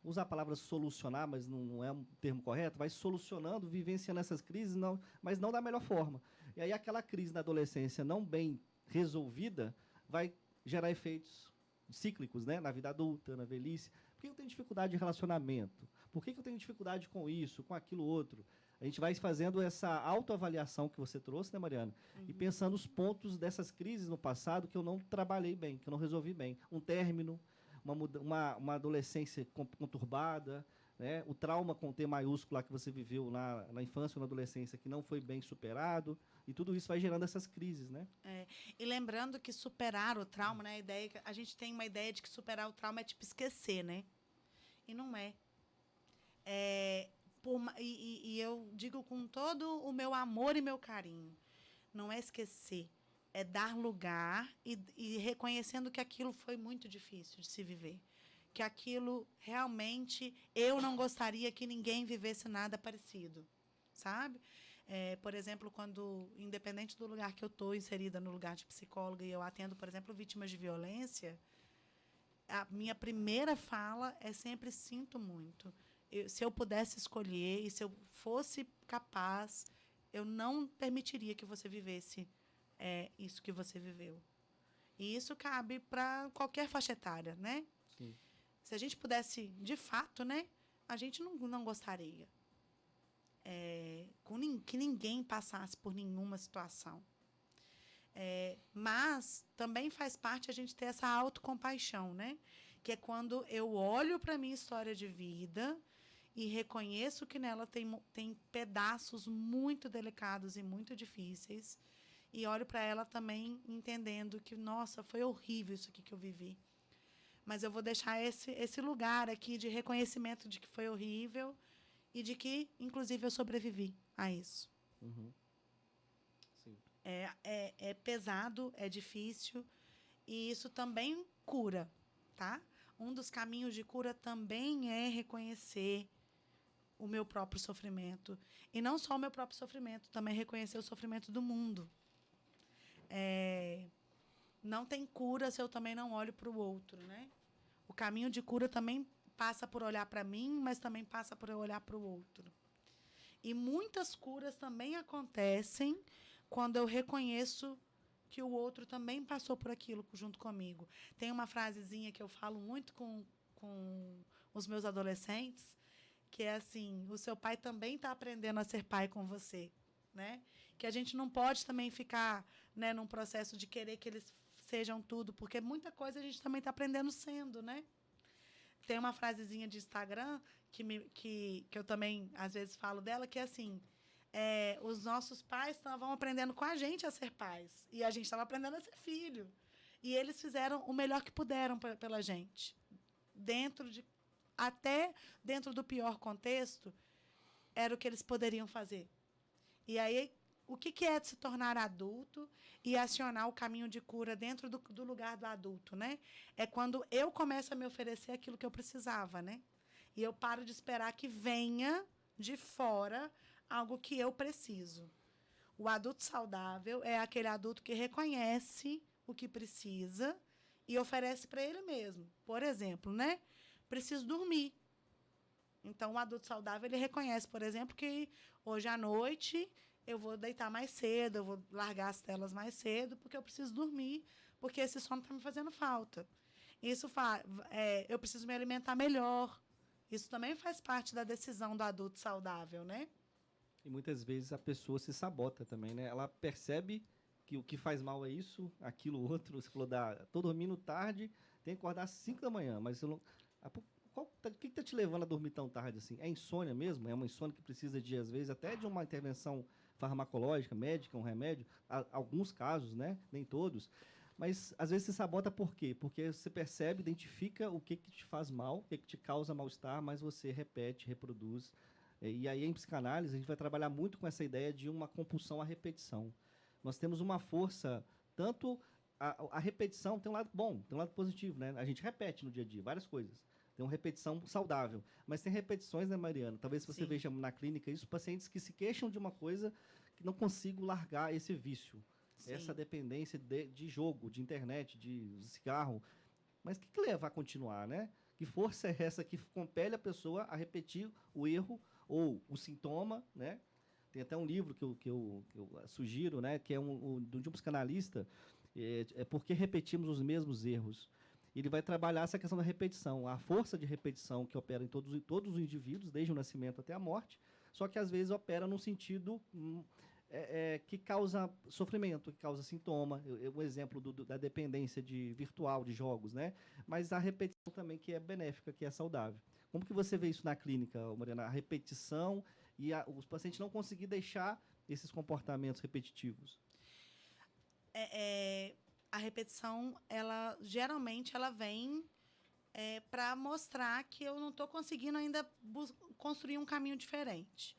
usar a palavra solucionar, mas não é um termo correto, vai solucionando, vivenciando essas crises, mas não da melhor forma. E aí aquela crise na adolescência não bem resolvida vai gerar efeitos cíclicos, né, na vida adulta, na velhice. Por que eu tenho dificuldade de relacionamento? Por que eu tenho dificuldade com isso, com aquilo outro? A gente vai fazendo essa autoavaliação que você trouxe, né, Mariana? E pensando os pontos dessas crises no passado que eu não trabalhei bem, que eu não resolvi bem. Um término, uma adolescência conturbada, né? O trauma com T maiúsculo lá que você viveu na infância ou na adolescência que não foi bem superado. E tudo isso vai gerando essas crises, né? E lembrando que superar o trauma, né, a gente tem uma ideia de que superar o trauma é tipo esquecer, né? E não é. E eu digo com todo o meu amor e meu carinho, não é esquecer, é dar lugar e reconhecendo que aquilo foi muito difícil de se viver, que aquilo realmente eu não gostaria que ninguém vivesse nada parecido, sabe? Por exemplo, quando, independente do lugar que eu estou inserida no lugar de psicóloga e eu atendo, por exemplo, vítimas de violência, a minha primeira fala é sempre sinto muito. Se eu pudesse escolher e se eu fosse capaz, eu não permitiria que você vivesse isso que você viveu. E isso cabe para qualquer faixa etária, né? Sim. Se a gente pudesse, de fato, né, a gente não gostaria que ninguém passasse por nenhuma situação. Mas também faz parte a gente ter essa autocompaixão, né? Que é quando eu olho para a minha história de vida e reconheço que nela tem pedaços muito delicados e muito difíceis, e olho para ela também entendendo que, nossa, foi horrível isso aqui que eu vivi. Mas eu vou deixar esse lugar aqui de reconhecimento de que foi horrível e de que, inclusive, eu sobrevivi a isso. Uhum. Sim. É pesado, é difícil, e isso também cura, tá? Um dos caminhos de cura também é reconhecer o meu próprio sofrimento. E não só o meu próprio sofrimento, também reconhecer o sofrimento do mundo. Não tem cura se eu também não olho para o outro, né? O caminho de cura também passa por olhar para mim, mas também passa por eu olhar para o outro. E muitas curas também acontecem quando eu reconheço que o outro também passou por aquilo junto comigo. Tem uma frasezinha que eu falo muito com os meus adolescentes, que é assim, o seu pai também está aprendendo a ser pai com você, né? Que a gente não pode também ficar, né, num processo de querer que eles sejam tudo, porque muita coisa a gente também está aprendendo sendo, né? Tem uma frasezinha de Instagram que eu também, às vezes, falo dela, que é assim, os nossos pais estavam aprendendo com a gente a ser pais, e a gente estava aprendendo a ser filho. E eles fizeram o melhor que puderam pela gente. Até dentro do pior contexto, era o que eles poderiam fazer. E aí, o que é se tornar adulto e acionar o caminho de cura dentro do lugar do adulto, né? É quando eu começo a me oferecer aquilo que eu precisava, né? E eu paro de esperar que venha de fora algo que eu preciso. O adulto saudável é aquele adulto que reconhece o que precisa e oferece para ele mesmo. Por exemplo, né? Preciso dormir. Então, o adulto saudável, ele reconhece, por exemplo, que hoje à noite eu vou deitar mais cedo, eu vou largar as telas mais cedo, porque eu preciso dormir, porque esse sono está me fazendo falta. Eu preciso me alimentar melhor. Isso também faz parte da decisão do adulto saudável, né? E muitas vezes a pessoa se sabota também, né? Ela percebe que o que faz mal é isso, aquilo, outro. Você falou, tô dormindo tarde, tem que acordar às 5 da manhã, mas eu não... O que está te levando a dormir tão tarde assim? É insônia mesmo? É uma insônia que precisa de, às vezes, até de uma intervenção farmacológica, médica, um remédio? Alguns casos, né? Nem todos. Mas, às vezes, se sabota por quê? Porque você percebe, identifica o que te faz mal, o que te causa mal-estar, mas você repete, reproduz. E aí, em psicanálise, a gente vai trabalhar muito com essa ideia de uma compulsão à repetição. Nós temos uma força, tanto... A repetição tem um lado bom, tem um lado positivo, né? A gente repete no dia a dia várias coisas. Tem uma repetição saudável. Mas tem repetições, né, Mariana? Talvez você veja na clínica isso, pacientes que se queixam de uma coisa que não consigo largar esse vício. Sim. Essa dependência de jogo, de internet, de cigarro. Mas o que leva a continuar, né? Que força é essa que compele a pessoa a repetir o erro ou o sintoma, né? Tem até um livro que eu sugiro, né? Que é de um psicanalista, Por que repetimos os mesmos erros? Ele vai trabalhar essa questão da repetição, a força de repetição que opera em todos os indivíduos, desde o nascimento até a morte, só que às vezes opera num sentido que causa sofrimento, que causa sintoma. Um exemplo da dependência virtual de jogos, né? Mas a repetição também que é benéfica, que é saudável. Como que você vê isso na clínica, Mariana? A repetição e os pacientes não conseguir deixar esses comportamentos repetitivos. A repetição, geralmente ela vem para mostrar que eu não estou conseguindo ainda construir um caminho diferente.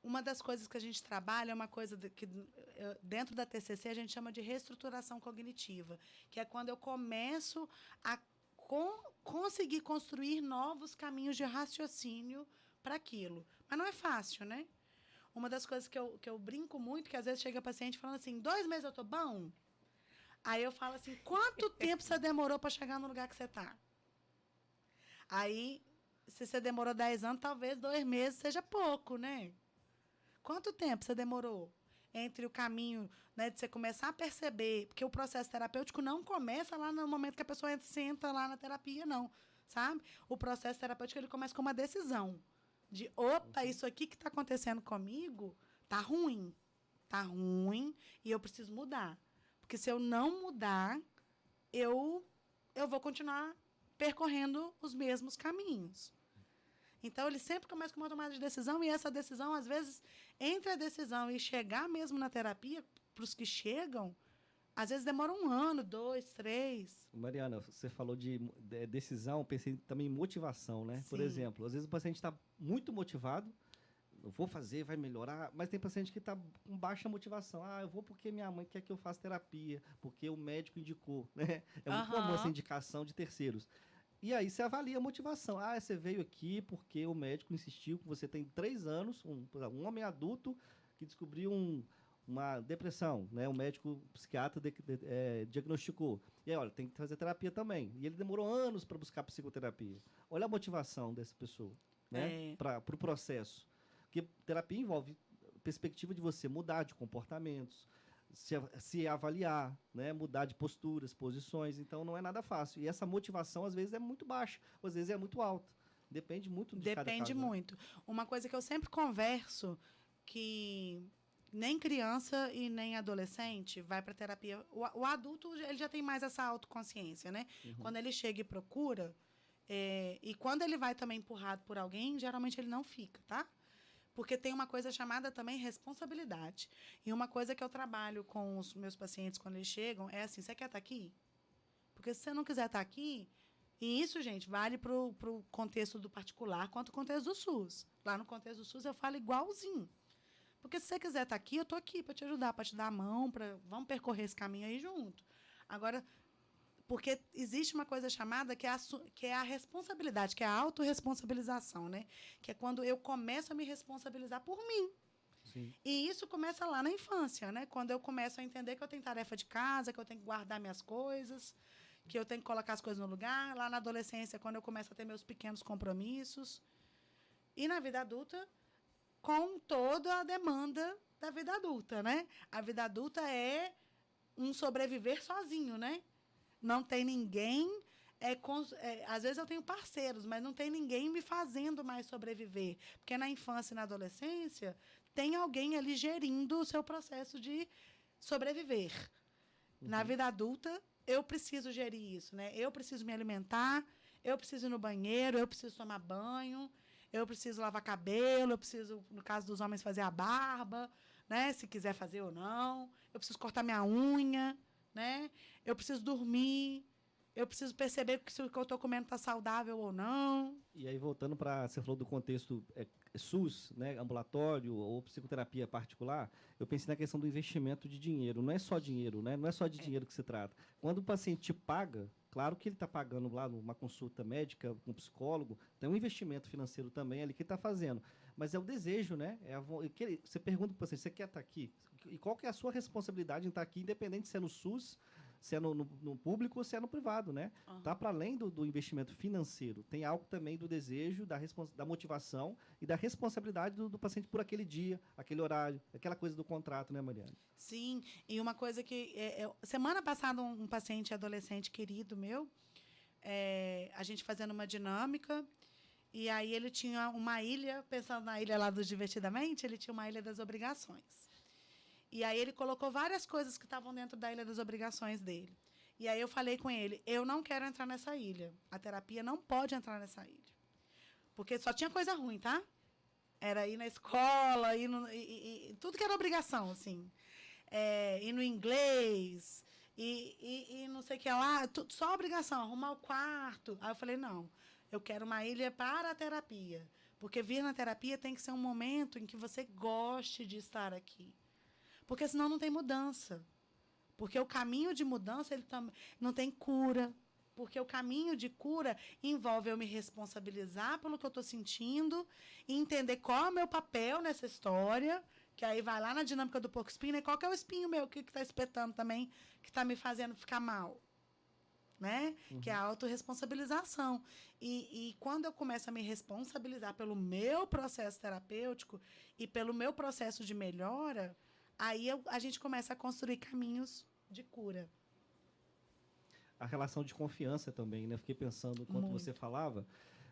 Uma das coisas que a gente trabalha é uma coisa que, dentro da TCC, a gente chama de reestruturação cognitiva, que é quando eu começo a conseguir construir novos caminhos de raciocínio para aquilo. Mas não é fácil, né? Uma das coisas que eu brinco muito, que às vezes chega paciente falando assim, 2 meses eu estou bom? Aí eu falo assim, quanto tempo você demorou para chegar no lugar que você está? Aí, se você demorou 10 anos, talvez 2 meses seja pouco, né? Quanto tempo você demorou entre o caminho, né, de você começar a perceber? Porque o processo terapêutico não começa lá no momento que a pessoa senta lá na terapia, não, sabe? O processo terapêutico ele começa com uma decisão de, opa, isso aqui que está acontecendo comigo tá ruim e eu preciso mudar. Porque se eu não mudar, eu vou continuar percorrendo os mesmos caminhos. Então, ele sempre começa com uma tomada de decisão, e essa decisão, às vezes, entre a decisão e chegar mesmo na terapia, para os que chegam, às vezes demora 1 ano, 2, 3. Mariana, você falou de decisão, pensei também em motivação, né? Sim. Por exemplo, às vezes o paciente está muito motivado, eu vou fazer, vai melhorar, mas tem paciente que está com baixa motivação. Eu vou porque minha mãe quer que eu faça terapia, porque o médico indicou, né? É muito comum essa indicação de terceiros. E aí você avalia a motivação. Você veio aqui porque o médico insistiu que você tem 3 anos, um homem adulto que descobriu uma depressão, né? O médico psiquiatra diagnosticou. E aí, olha, tem que fazer terapia também. E ele demorou anos para buscar psicoterapia. Olha a motivação dessa pessoa, né? Para o processo. Porque terapia envolve perspectiva de você mudar de comportamentos, se avaliar, né? Mudar de posturas, posições. Então, não é nada fácil. E essa motivação, às vezes, é muito baixa, às vezes é muito alta. Depende muito de cada caso. Depende muito. Uma coisa que eu sempre converso, que nem criança e nem adolescente vai para terapia. O adulto ele já tem mais essa autoconsciência, né? Uhum. Quando ele chega e procura, e quando ele vai também empurrado por alguém, geralmente ele não fica, tá? Porque tem uma coisa chamada também responsabilidade. E uma coisa que eu trabalho com os meus pacientes quando eles chegam é assim, você quer estar aqui? Porque se você não quiser estar aqui, e isso, gente, vale para o contexto do particular quanto o contexto do SUS. Lá no contexto do SUS eu falo igualzinho. Porque se você quiser estar aqui, eu estou aqui para te ajudar, para te dar a mão, vamos percorrer esse caminho aí junto. Agora, porque existe uma coisa chamada que é a responsabilidade, que é a autorresponsabilização, né? Que é quando eu começo a me responsabilizar por mim. Sim. E isso começa lá na infância, né? Quando eu começo a entender que eu tenho tarefa de casa, que eu tenho que guardar minhas coisas, que eu tenho que colocar as coisas no lugar. Lá na adolescência, quando eu começo a ter meus pequenos compromissos. E na vida adulta, com toda a demanda da vida adulta, né? A vida adulta é um sobreviver sozinho, né? Não tem ninguém... às vezes eu tenho parceiros, mas não tem ninguém me fazendo mais sobreviver. Porque na infância e na adolescência, tem alguém ali gerindo o seu processo de sobreviver. Uhum. Na vida adulta, eu preciso gerir isso, né? Eu preciso me alimentar, eu preciso ir no banheiro, eu preciso tomar banho, eu preciso lavar cabelo, eu preciso, no caso dos homens, fazer a barba, né? Se quiser fazer ou não. Eu preciso cortar minha unha, né? Eu preciso dormir. Eu preciso perceber se o que eu estou comendo está saudável ou não. E aí, voltando para... Você falou do contexto SUS, né, ambulatório ou psicoterapia particular, eu pensei na questão do investimento de dinheiro. Não é só dinheiro, né? Não é só de dinheiro que se trata. Quando o paciente paga, claro que ele está pagando lá numa consulta médica com um psicólogo, tem um investimento financeiro também ali que ele está fazendo. Mas é o desejo, né? Você pergunta para o paciente, você quer estar aqui? E qual que é a sua responsabilidade em estar aqui, independente se é no SUS, se é no público ou se é no privado, né? Tá para além do investimento financeiro. Tem algo também do desejo, da motivação e da responsabilidade do paciente por aquele dia, aquele horário, aquela coisa do contrato, né, Mariana? Sim, e uma coisa que... semana passada, um paciente adolescente querido meu, a gente fazendo uma dinâmica, e aí ele tinha uma ilha, pensando na ilha lá do Divertidamente, ele tinha uma ilha das obrigações. E aí ele colocou várias coisas que estavam dentro da ilha das obrigações dele. E aí eu falei com ele, eu não quero entrar nessa ilha. A terapia não pode entrar nessa ilha. Porque só tinha coisa ruim, tá? Era ir na escola, tudo que era obrigação, assim. Ir no inglês, e não sei o que lá, só obrigação, arrumar o quarto. Aí eu falei, não, eu quero uma ilha para a terapia. Porque vir na terapia tem que ser um momento em que você goste de estar aqui. Porque senão não tem mudança. Porque o caminho de mudança ele não tem cura. Porque o caminho de cura envolve eu me responsabilizar pelo que eu estou sentindo e entender qual é o meu papel nessa história, que aí vai lá na dinâmica do porco espinho, né? Qual que é o espinho meu que está espetando também, que está me fazendo ficar mal. Né? Que é a autorresponsabilização. E quando eu começo a me responsabilizar pelo meu processo terapêutico e pelo meu processo de melhora, aí a gente começa a construir caminhos de cura. A relação de confiança também, né? Fiquei pensando enquanto você falava,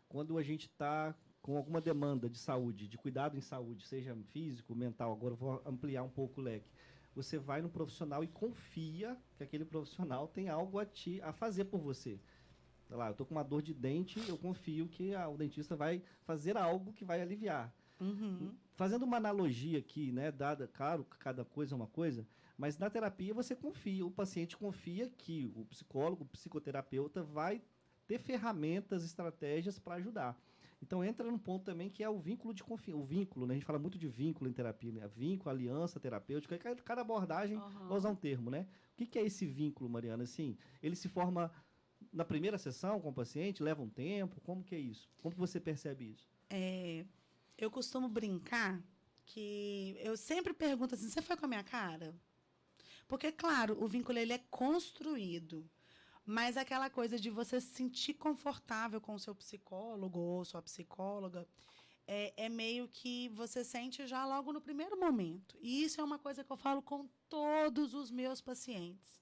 quando a gente está com alguma demanda de saúde, de cuidado em saúde, seja físico, mental, agora eu vou ampliar um pouco o leque. Você vai no profissional e confia que aquele profissional tem algo a fazer por você. Sei lá, eu estou com uma dor de dente, eu confio que o dentista vai fazer algo que vai aliviar. Fazendo uma analogia aqui, né, claro, cada coisa é uma coisa, mas na terapia você confia, o paciente confia que o psicólogo, o psicoterapeuta vai ter ferramentas, estratégias para ajudar. Então entra num ponto também que é o vínculo de confiança. O vínculo, né? A gente fala muito de vínculo em terapia, né? Vínculo, aliança terapêutica, cada abordagem vai usar um termo, né? O que é esse vínculo, Mariana? Assim, ele se forma na primeira sessão com o paciente, leva um tempo? Como que é isso? Como que você percebe isso? Eu costumo brincar que eu sempre pergunto assim, você foi com a minha cara? Porque, claro, o vínculo ele é construído. Mas aquela coisa de você se sentir confortável com o seu psicólogo ou sua psicóloga é meio que você sente já logo no primeiro momento. E isso é uma coisa que eu falo com todos os meus pacientes.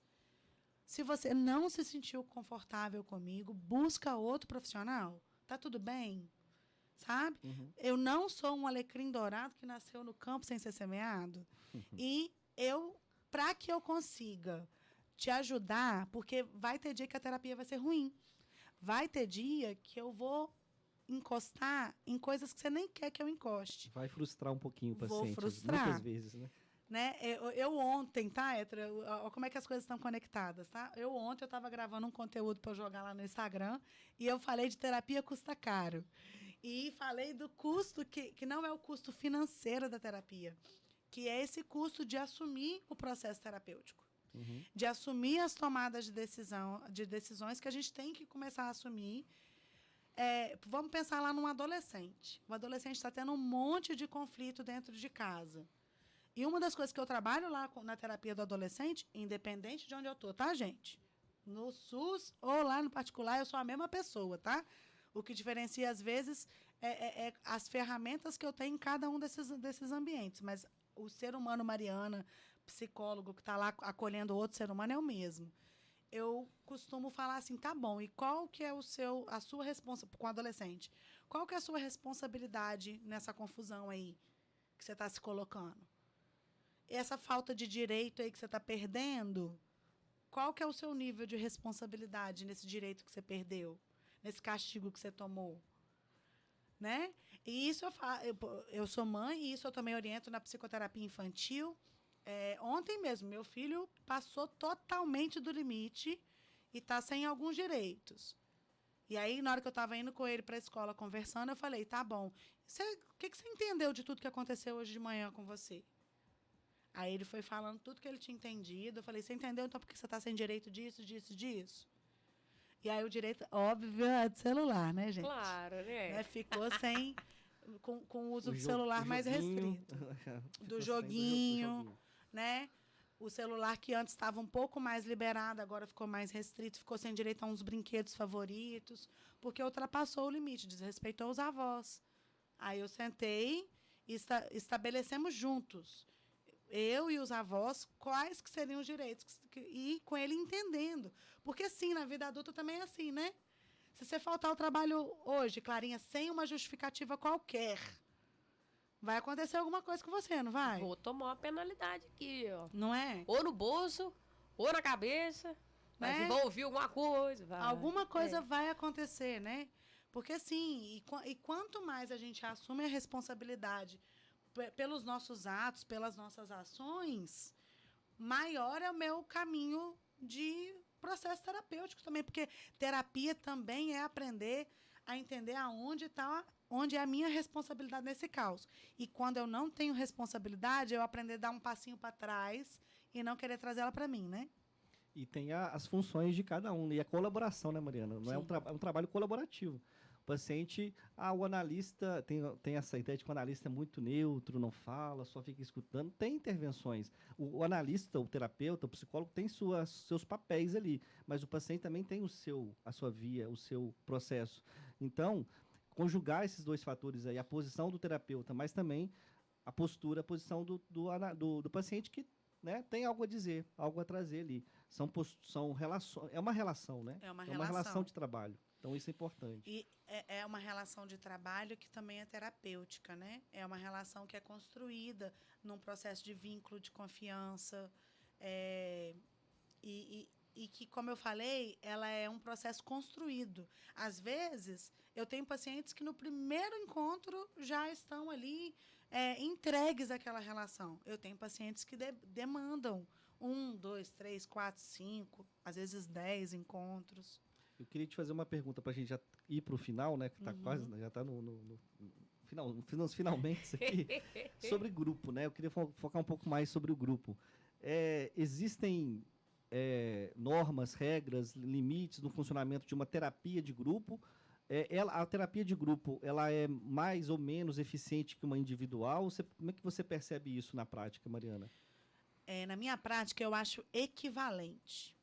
Se você não se sentiu confortável comigo, busca outro profissional. Tá tudo bem? Sabe? Eu não sou um alecrim dourado que nasceu no campo sem ser semeado. E para que eu consiga te ajudar, porque vai ter dia que a terapia vai ser ruim. Vai ter dia que eu vou encostar em coisas que você nem quer que eu encoste. Vai frustrar um pouquinho o paciente. Vou frustrar. Muitas vezes, né? Eu ontem, tá, Hétero? Como é que as coisas estão conectadas, tá? Ontem eu estava gravando um conteúdo para jogar lá no Instagram e eu falei de terapia custa caro. E falei do custo, que não é o custo financeiro da terapia, que é esse custo de assumir o processo terapêutico. De assumir as tomadas de decisões que a gente tem que começar a assumir. Vamos pensar lá num adolescente. O adolescente está tendo um monte de conflito dentro de casa. E uma das coisas que eu trabalho lá na terapia do adolescente, independente de onde eu estou, tá, gente? No SUS ou lá no particular, eu sou a mesma pessoa, tá? O que diferencia, às vezes, é as ferramentas que eu tenho em cada um desses ambientes. Mas o ser humano, Mariana, psicólogo que está lá acolhendo outro ser humano, é o mesmo. Eu costumo falar assim, tá bom, e qual que é a sua responsabilidade, com o adolescente, qual que é a sua responsabilidade nessa confusão aí que você está se colocando? Essa falta de direito aí que você está perdendo, qual que é o seu nível de responsabilidade nesse direito que você perdeu, nesse castigo que você tomou? Né? E isso eu sou mãe e isso eu também oriento na psicoterapia infantil. Ontem mesmo, meu filho passou totalmente do limite e está sem alguns direitos. E aí, na hora que eu estava indo com ele para a escola conversando, eu falei, tá bom, o que você entendeu de tudo que aconteceu hoje de manhã com você? Aí ele foi falando tudo que ele tinha entendido. Eu falei, você entendeu então porque você está sem direito disso, disso, disso? E aí o direito, óbvio, é de celular, né, gente? Claro, né? Ficou sem, com o uso do celular mais restrito. Do joguinho, né? O celular que antes estava um pouco mais liberado, agora ficou mais restrito, ficou sem direito a uns brinquedos favoritos, porque ultrapassou o limite, desrespeitou os avós. Aí eu sentei e estabelecemos juntos, eu e os avós, quais que seriam os direitos, e com ele entendendo. Porque, sim, na vida adulta também é assim, né? Se você faltar ao trabalho hoje, Clarinha, sem uma justificativa qualquer, vai acontecer alguma coisa com você, não vai? Vou tomar uma penalidade aqui, ó. Não é? Ou no bolso, ou na cabeça. Mas Né? vão ouvir alguma coisa. Vai. Alguma coisa vai acontecer, né? Porque, assim, e quanto mais a gente assume a responsabilidade pelos nossos atos, pelas nossas ações, maior é o meu caminho de processo terapêutico também, porque terapia também é aprender a entender onde é a minha responsabilidade nesse caos. E quando eu não tenho responsabilidade, eu aprender a dar um passinho para trás e não querer trazer ela para mim, né? E tem as funções de cada um. E a colaboração, né, Mariana? Não é é um trabalho colaborativo. O paciente, o analista, tem essa ideia de que o analista é muito neutro, não fala, só fica escutando. Tem intervenções. O analista, o terapeuta, o psicólogo tem seus papéis ali, mas o paciente também tem a sua via, o seu processo. Então, conjugar esses dois fatores aí, a posição do terapeuta, mas também a postura, a posição do paciente que, né, tem algo a dizer, algo a trazer ali. São relações, é uma relação, né? É uma relação de trabalho. Então, isso é importante. E é uma relação de trabalho que também é terapêutica, né? É uma relação que é construída num processo de vínculo, de confiança. E que, como eu falei, ela é um processo construído. Às vezes, eu tenho pacientes que no primeiro encontro já estão ali entregues àquela relação. Eu tenho pacientes que demandam 1, 2, 3, 4, 5, às vezes 10 encontros. Eu queria te fazer uma pergunta para a gente já ir para o final, né? Que está quase, já está no final, nos finalmente aqui, sobre grupo, né? Eu queria focar um pouco mais sobre o grupo. Existem normas, regras, limites no funcionamento de uma terapia de grupo? A terapia de grupo, ela é mais ou menos eficiente que uma individual? Como é que você percebe isso na prática, Mariana? Na minha prática, eu acho equivalente.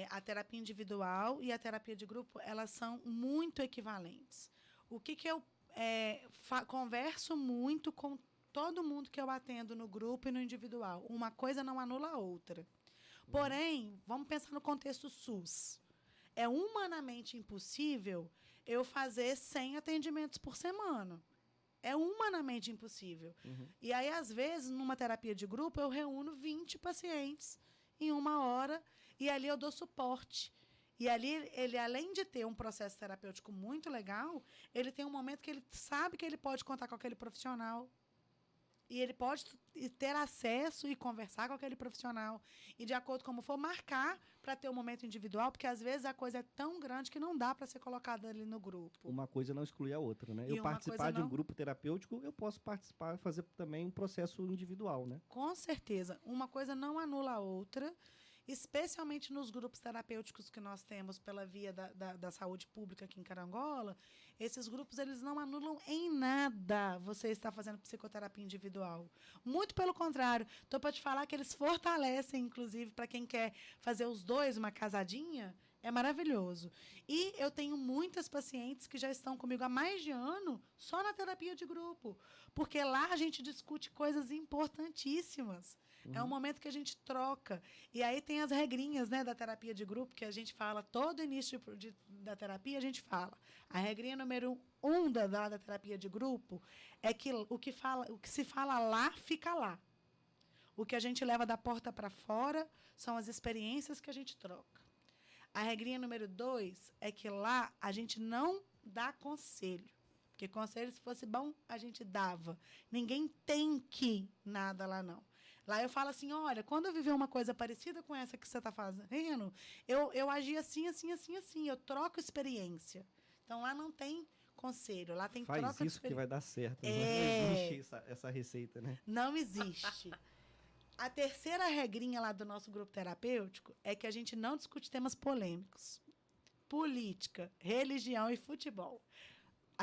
A terapia individual e a terapia de grupo, elas são muito equivalentes. O que eu converso muito com todo mundo que eu atendo no grupo e no individual. Uma coisa não anula a outra. Porém, vamos pensar no contexto SUS. É humanamente impossível eu fazer 100 atendimentos por semana. É humanamente impossível. E aí, às vezes, numa terapia de grupo, eu reúno 20 pacientes em 1 hora e ali eu dou suporte. E ali, ele, além de ter um processo terapêutico muito legal, ele tem um momento que ele sabe que ele pode contar com aquele profissional. E ele pode ter acesso e conversar com aquele profissional. E, de acordo com como for, marcar para ter um momento individual, porque, às vezes, a coisa é tão grande que não dá para ser colocada ali no grupo. Uma coisa não exclui a outra, né? E eu participar de um grupo terapêutico, eu posso participar, fazer também um processo individual, né? Com certeza. Uma coisa não anula a outra, especialmente nos grupos terapêuticos que nós temos pela via da saúde pública aqui em Carangola. Esses grupos, eles não anulam em nada você estar fazendo psicoterapia individual. Muito pelo contrário. Estou para te falar que eles fortalecem, inclusive, para quem quer fazer os dois, uma casadinha, é maravilhoso. E eu tenho muitas pacientes que já estão comigo há mais de ano só na terapia de grupo. Porque lá a gente discute coisas importantíssimas. É um momento que a gente troca. E aí tem as regrinhas, né, da terapia de grupo, que a gente fala, todo início da terapia a gente fala. A regrinha número 1 da terapia de grupo é que o que se fala lá, fica lá. O que a gente leva da porta para fora são as experiências que a gente troca. A regrinha número 2 é que lá a gente não dá conselho. Porque conselho, se fosse bom, a gente dava. Ninguém tem que nada lá, não. Lá eu falo assim, olha, quando eu viver uma coisa parecida com essa que você está fazendo, eu agi assim, assim, assim, assim. Eu troco experiência. Então, lá não tem conselho, lá tem troca de experiência. Faz isso que vai dar certo. Não existe essa receita, né? Não existe. A terceira regrinha lá do nosso grupo terapêutico é que a gente não discute temas polêmicos. Política, religião e futebol.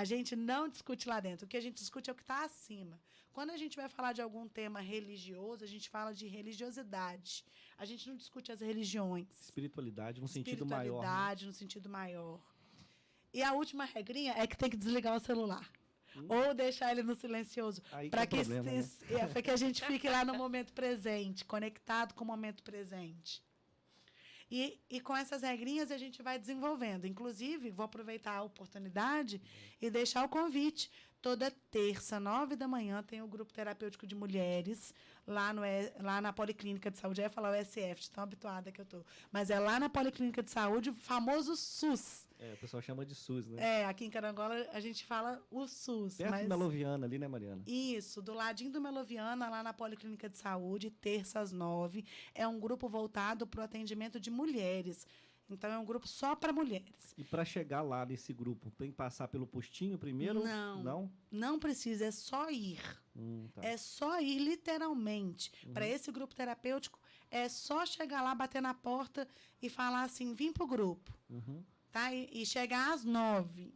A gente não discute lá dentro. O que a gente discute é o que está acima. Quando a gente vai falar de algum tema religioso, a gente fala de religiosidade. A gente não discute as religiões. Espiritualidade no sentido maior. Espiritualidade no sentido maior. E a última regrinha é que tem que desligar o celular. Ou deixar ele no silencioso. Para que, que a gente fique lá no momento presente, conectado com o momento presente. E com essas regrinhas a gente vai desenvolvendo. Inclusive, vou aproveitar a oportunidade e deixar o convite. Toda terça, 9h, tem o grupo terapêutico de mulheres lá na Policlínica de Saúde. Eu ia falar o SF, de tão habituada que eu estou. Mas é lá na Policlínica de Saúde, o famoso SUS. O pessoal chama de SUS, né? Aqui em Carangola a gente fala o SUS. Perto do Meloviana ali, né, Mariana? Isso, do ladinho do Meloviana, lá na Policlínica de Saúde, terça às 9h. É um grupo voltado para o atendimento de mulheres. Então, é um grupo só para mulheres. E para chegar lá nesse grupo, tem que passar pelo postinho primeiro? Não. Não precisa, é só ir. Tá. É só ir, literalmente. Para esse grupo terapêutico, é só chegar lá, bater na porta e falar assim, vim para o grupo. Tá? E chegar às 9h.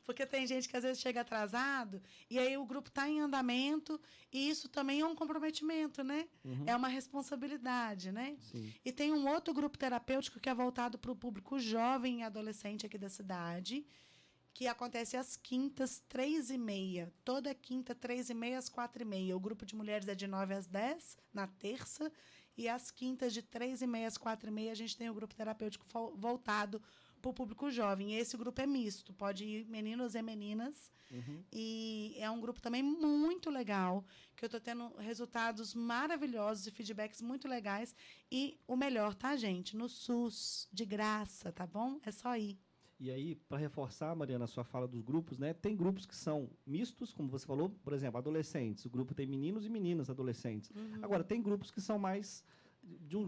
Porque tem gente que às vezes chega atrasado e aí o grupo está em andamento e isso também é um comprometimento, né? É uma responsabilidade, né? Sim. E tem um outro grupo terapêutico que é voltado para o público jovem e adolescente aqui da cidade, que acontece às quintas, 3h30. Toda quinta, 3h30 às 4h30. O grupo de mulheres é de 9 às 10, na terça, e às quintas, de 3h30 às 4h30, a gente tem o grupo terapêutico voltado para o público jovem. Esse grupo é misto, pode ir meninos e meninas. E é um grupo também muito legal, que eu estou tendo resultados maravilhosos e feedbacks muito legais. E o melhor, tá, gente? No SUS, de graça, tá bom? É só ir. E aí, para reforçar, Mariana, a sua fala dos grupos, né? Tem grupos que são mistos, como você falou, por exemplo, adolescentes. O grupo tem meninos e meninas adolescentes. Agora, tem grupos que são mais...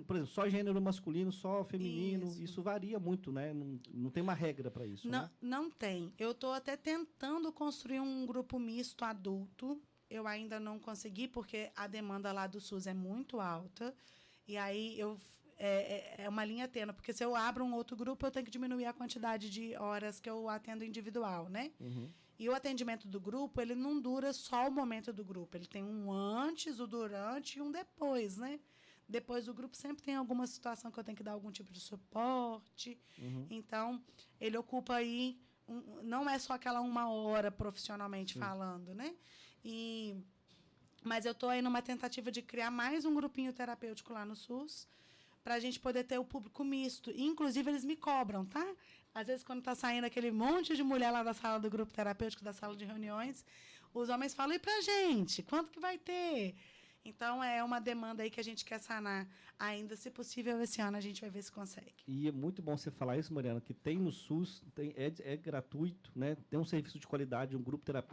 por exemplo, só gênero masculino, só feminino, isso varia muito, né? Não tem uma regra para isso, não, né? Não tem. Eu estou até tentando construir um grupo misto adulto. Eu ainda não consegui, porque a demanda lá do SUS é muito alta. E aí é uma linha tênue, porque se eu abro um outro grupo, eu tenho que diminuir a quantidade de horas que eu atendo individual, né? E o atendimento do grupo, ele não dura só o momento do grupo. Ele tem um antes, o durante e um depois, né? Depois do grupo sempre tem alguma situação que eu tenho que dar algum tipo de suporte. Então, ele ocupa aí... não é só aquela 1 hora profissionalmente falando, né? Mas eu estou aí numa tentativa de criar mais um grupinho terapêutico lá no SUS, para a gente poder ter o público misto. Inclusive, eles me cobram, tá? Às vezes, quando está saindo aquele monte de mulher lá da sala do grupo terapêutico, da sala de reuniões, os homens falam, e pra gente? Quanto que vai ter? Então, é uma demanda aí que a gente quer sanar. Ainda, se possível, esse ano a gente vai ver se consegue. E é muito bom você falar isso, Mariana, que tem no SUS, é gratuito, né? Tem um serviço de qualidade,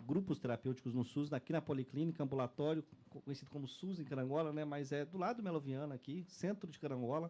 grupos terapêuticos no SUS, aqui na Policlínica, ambulatório, conhecido como SUS em Carangola, né? Mas é do lado do Meloviana aqui, centro de Carangola.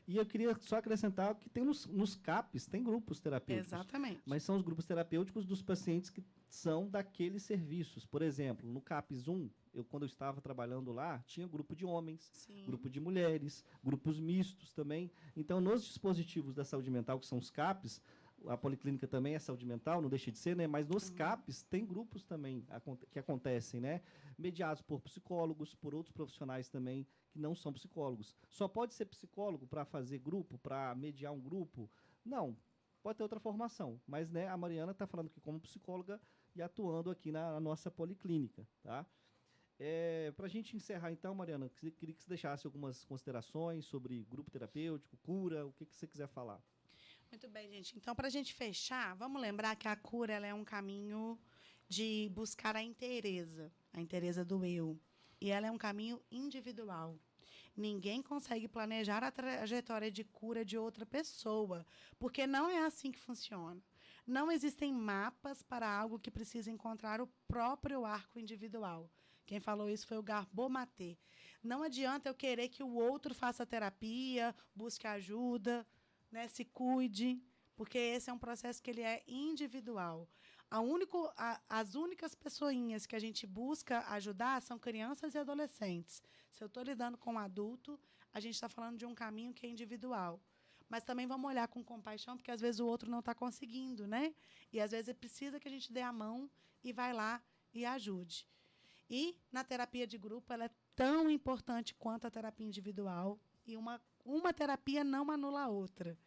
E eu queria só acrescentar que tem nos CAPs, tem grupos terapêuticos. Exatamente. Mas são os grupos terapêuticos dos pacientes que são daqueles serviços. Por exemplo, no CAPS 1, quando eu estava trabalhando lá, tinha grupo de homens, grupo de mulheres, grupos mistos também. Então, nos dispositivos da saúde mental, que são os CAPs, a Policlínica também é saúde mental, não deixa de ser, né? Mas nos CAPs tem grupos também que acontecem, né? Mediados por psicólogos, por outros profissionais também que não são psicólogos. Só pode ser psicólogo para fazer grupo, para mediar um grupo? Não, pode ter outra formação. Mas, né, a Mariana está falando aqui como psicóloga e atuando aqui na nossa Policlínica, tá? Para a gente encerrar, então, Mariana, queria que você deixasse algumas considerações sobre grupo terapêutico, cura, o que você quiser falar. Muito bem, gente. Então, para a gente fechar, vamos lembrar que a cura ela é um caminho de buscar a inteireza do eu. E ela é um caminho individual. Ninguém consegue planejar a trajetória de cura de outra pessoa, porque não é assim que funciona. Não existem mapas para algo que precisa encontrar o próprio arco individual. Quem falou isso foi o Gabor Maté. Não adianta eu querer que o outro faça terapia, busque ajuda, né, se cuide, porque esse é um processo que ele é individual. As únicas pessoinhas que a gente busca ajudar são crianças e adolescentes. Se eu estou lidando com um adulto, a gente está falando de um caminho que é individual. mas também vamos olhar com compaixão, porque às vezes o outro não está conseguindo, né? E às vezes precisa que a gente dê a mão e vai lá e ajude. E na terapia de grupo, ela é tão importante quanto a terapia individual, e uma terapia não anula a outra.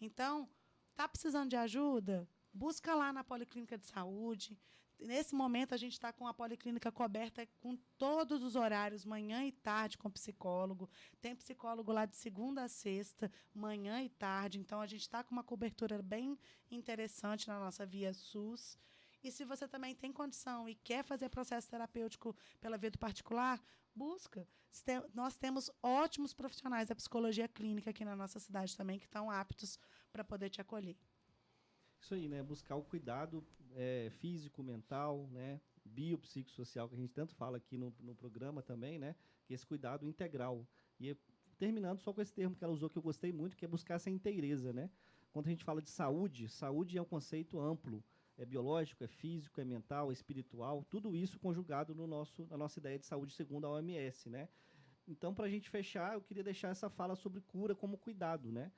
Então, está precisando de ajuda? Busca lá na Policlínica de Saúde. Nesse momento, a gente está com a policlínica coberta com todos os horários, manhã e tarde, com psicólogo. Tem psicólogo lá de segunda a sexta, manhã e tarde. Então, a gente está com uma cobertura bem interessante na nossa via SUS. E se você também tem condição e quer fazer processo terapêutico pela via do particular, busca. Nós temos ótimos profissionais da psicologia clínica aqui na nossa cidade também, que estão aptos para poder te acolher. Isso aí, né? Buscar o cuidado físico, mental, né? Biopsicossocial, que a gente tanto fala aqui no programa também, né? Que é esse cuidado integral. E terminando só com esse termo que ela usou, que eu gostei muito, que é buscar essa inteireza, né? Quando a gente fala de saúde, saúde é um conceito amplo. É biológico, é físico, é mental, é espiritual, tudo isso conjugado na nossa ideia de saúde segundo a OMS, né? Então, para a gente fechar, eu queria deixar essa fala sobre cura como cuidado, né?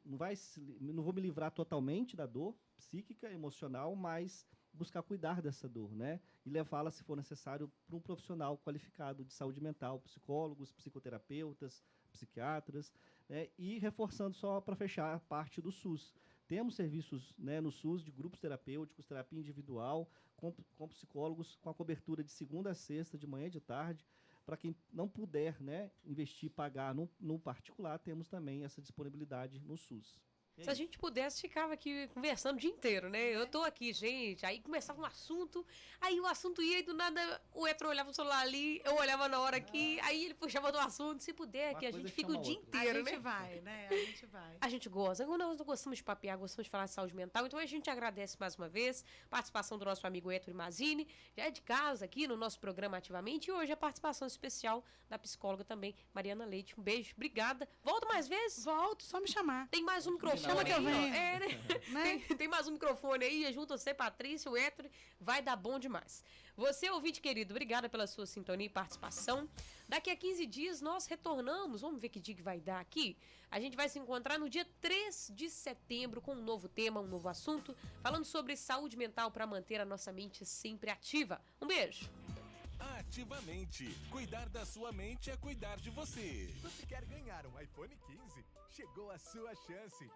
Não vou me livrar totalmente da dor psíquica, emocional, mas buscar cuidar dessa dor, né? E levá-la, se for necessário, para um profissional qualificado de saúde mental, psicólogos, psicoterapeutas, psiquiatras, né? E reforçando só para fechar a parte do SUS. Temos serviços, né, no SUS de grupos terapêuticos, terapia individual, com psicólogos, com a cobertura de segunda a sexta, de manhã e de tarde. Para quem não puder, né, investir, pagar no particular, temos também essa disponibilidade no SUS. Se a gente pudesse, ficava aqui conversando o dia inteiro, né? Eu tô aqui, gente, aí começava um assunto, aí o assunto ia e do nada o Hétero olhava o celular ali, eu olhava na hora aqui, aí ele puxava do assunto, se puder, aqui a gente fica o dia inteiro, né? A gente vai, né? A gente vai. A gente gosta. Nós gostamos de papear, gostamos de falar de saúde mental, então a gente agradece mais uma vez a participação do nosso amigo Hétero Mazini, já é de casa aqui no nosso programa Ativamente, e hoje a participação especial da psicóloga também, Mariana Leite. Um beijo, obrigada. Volta mais vezes? Volto, só me chamar. Tem mais um microfone. Chama que eu venho. Né? Tem mais um microfone aí, junto você, Patrícia, o Hétero, vai dar bom demais. Você, ouvinte querido, obrigada pela sua sintonia e participação. Daqui a 15 dias nós retornamos, vamos ver que dia que vai dar aqui. A gente vai se encontrar no dia 3 de setembro com um novo tema, um novo assunto, falando sobre saúde mental para manter a nossa mente sempre ativa. Um beijo. Ativamente. Cuidar da sua mente é cuidar de você. Você quer ganhar um iPhone 15? Chegou a sua chance.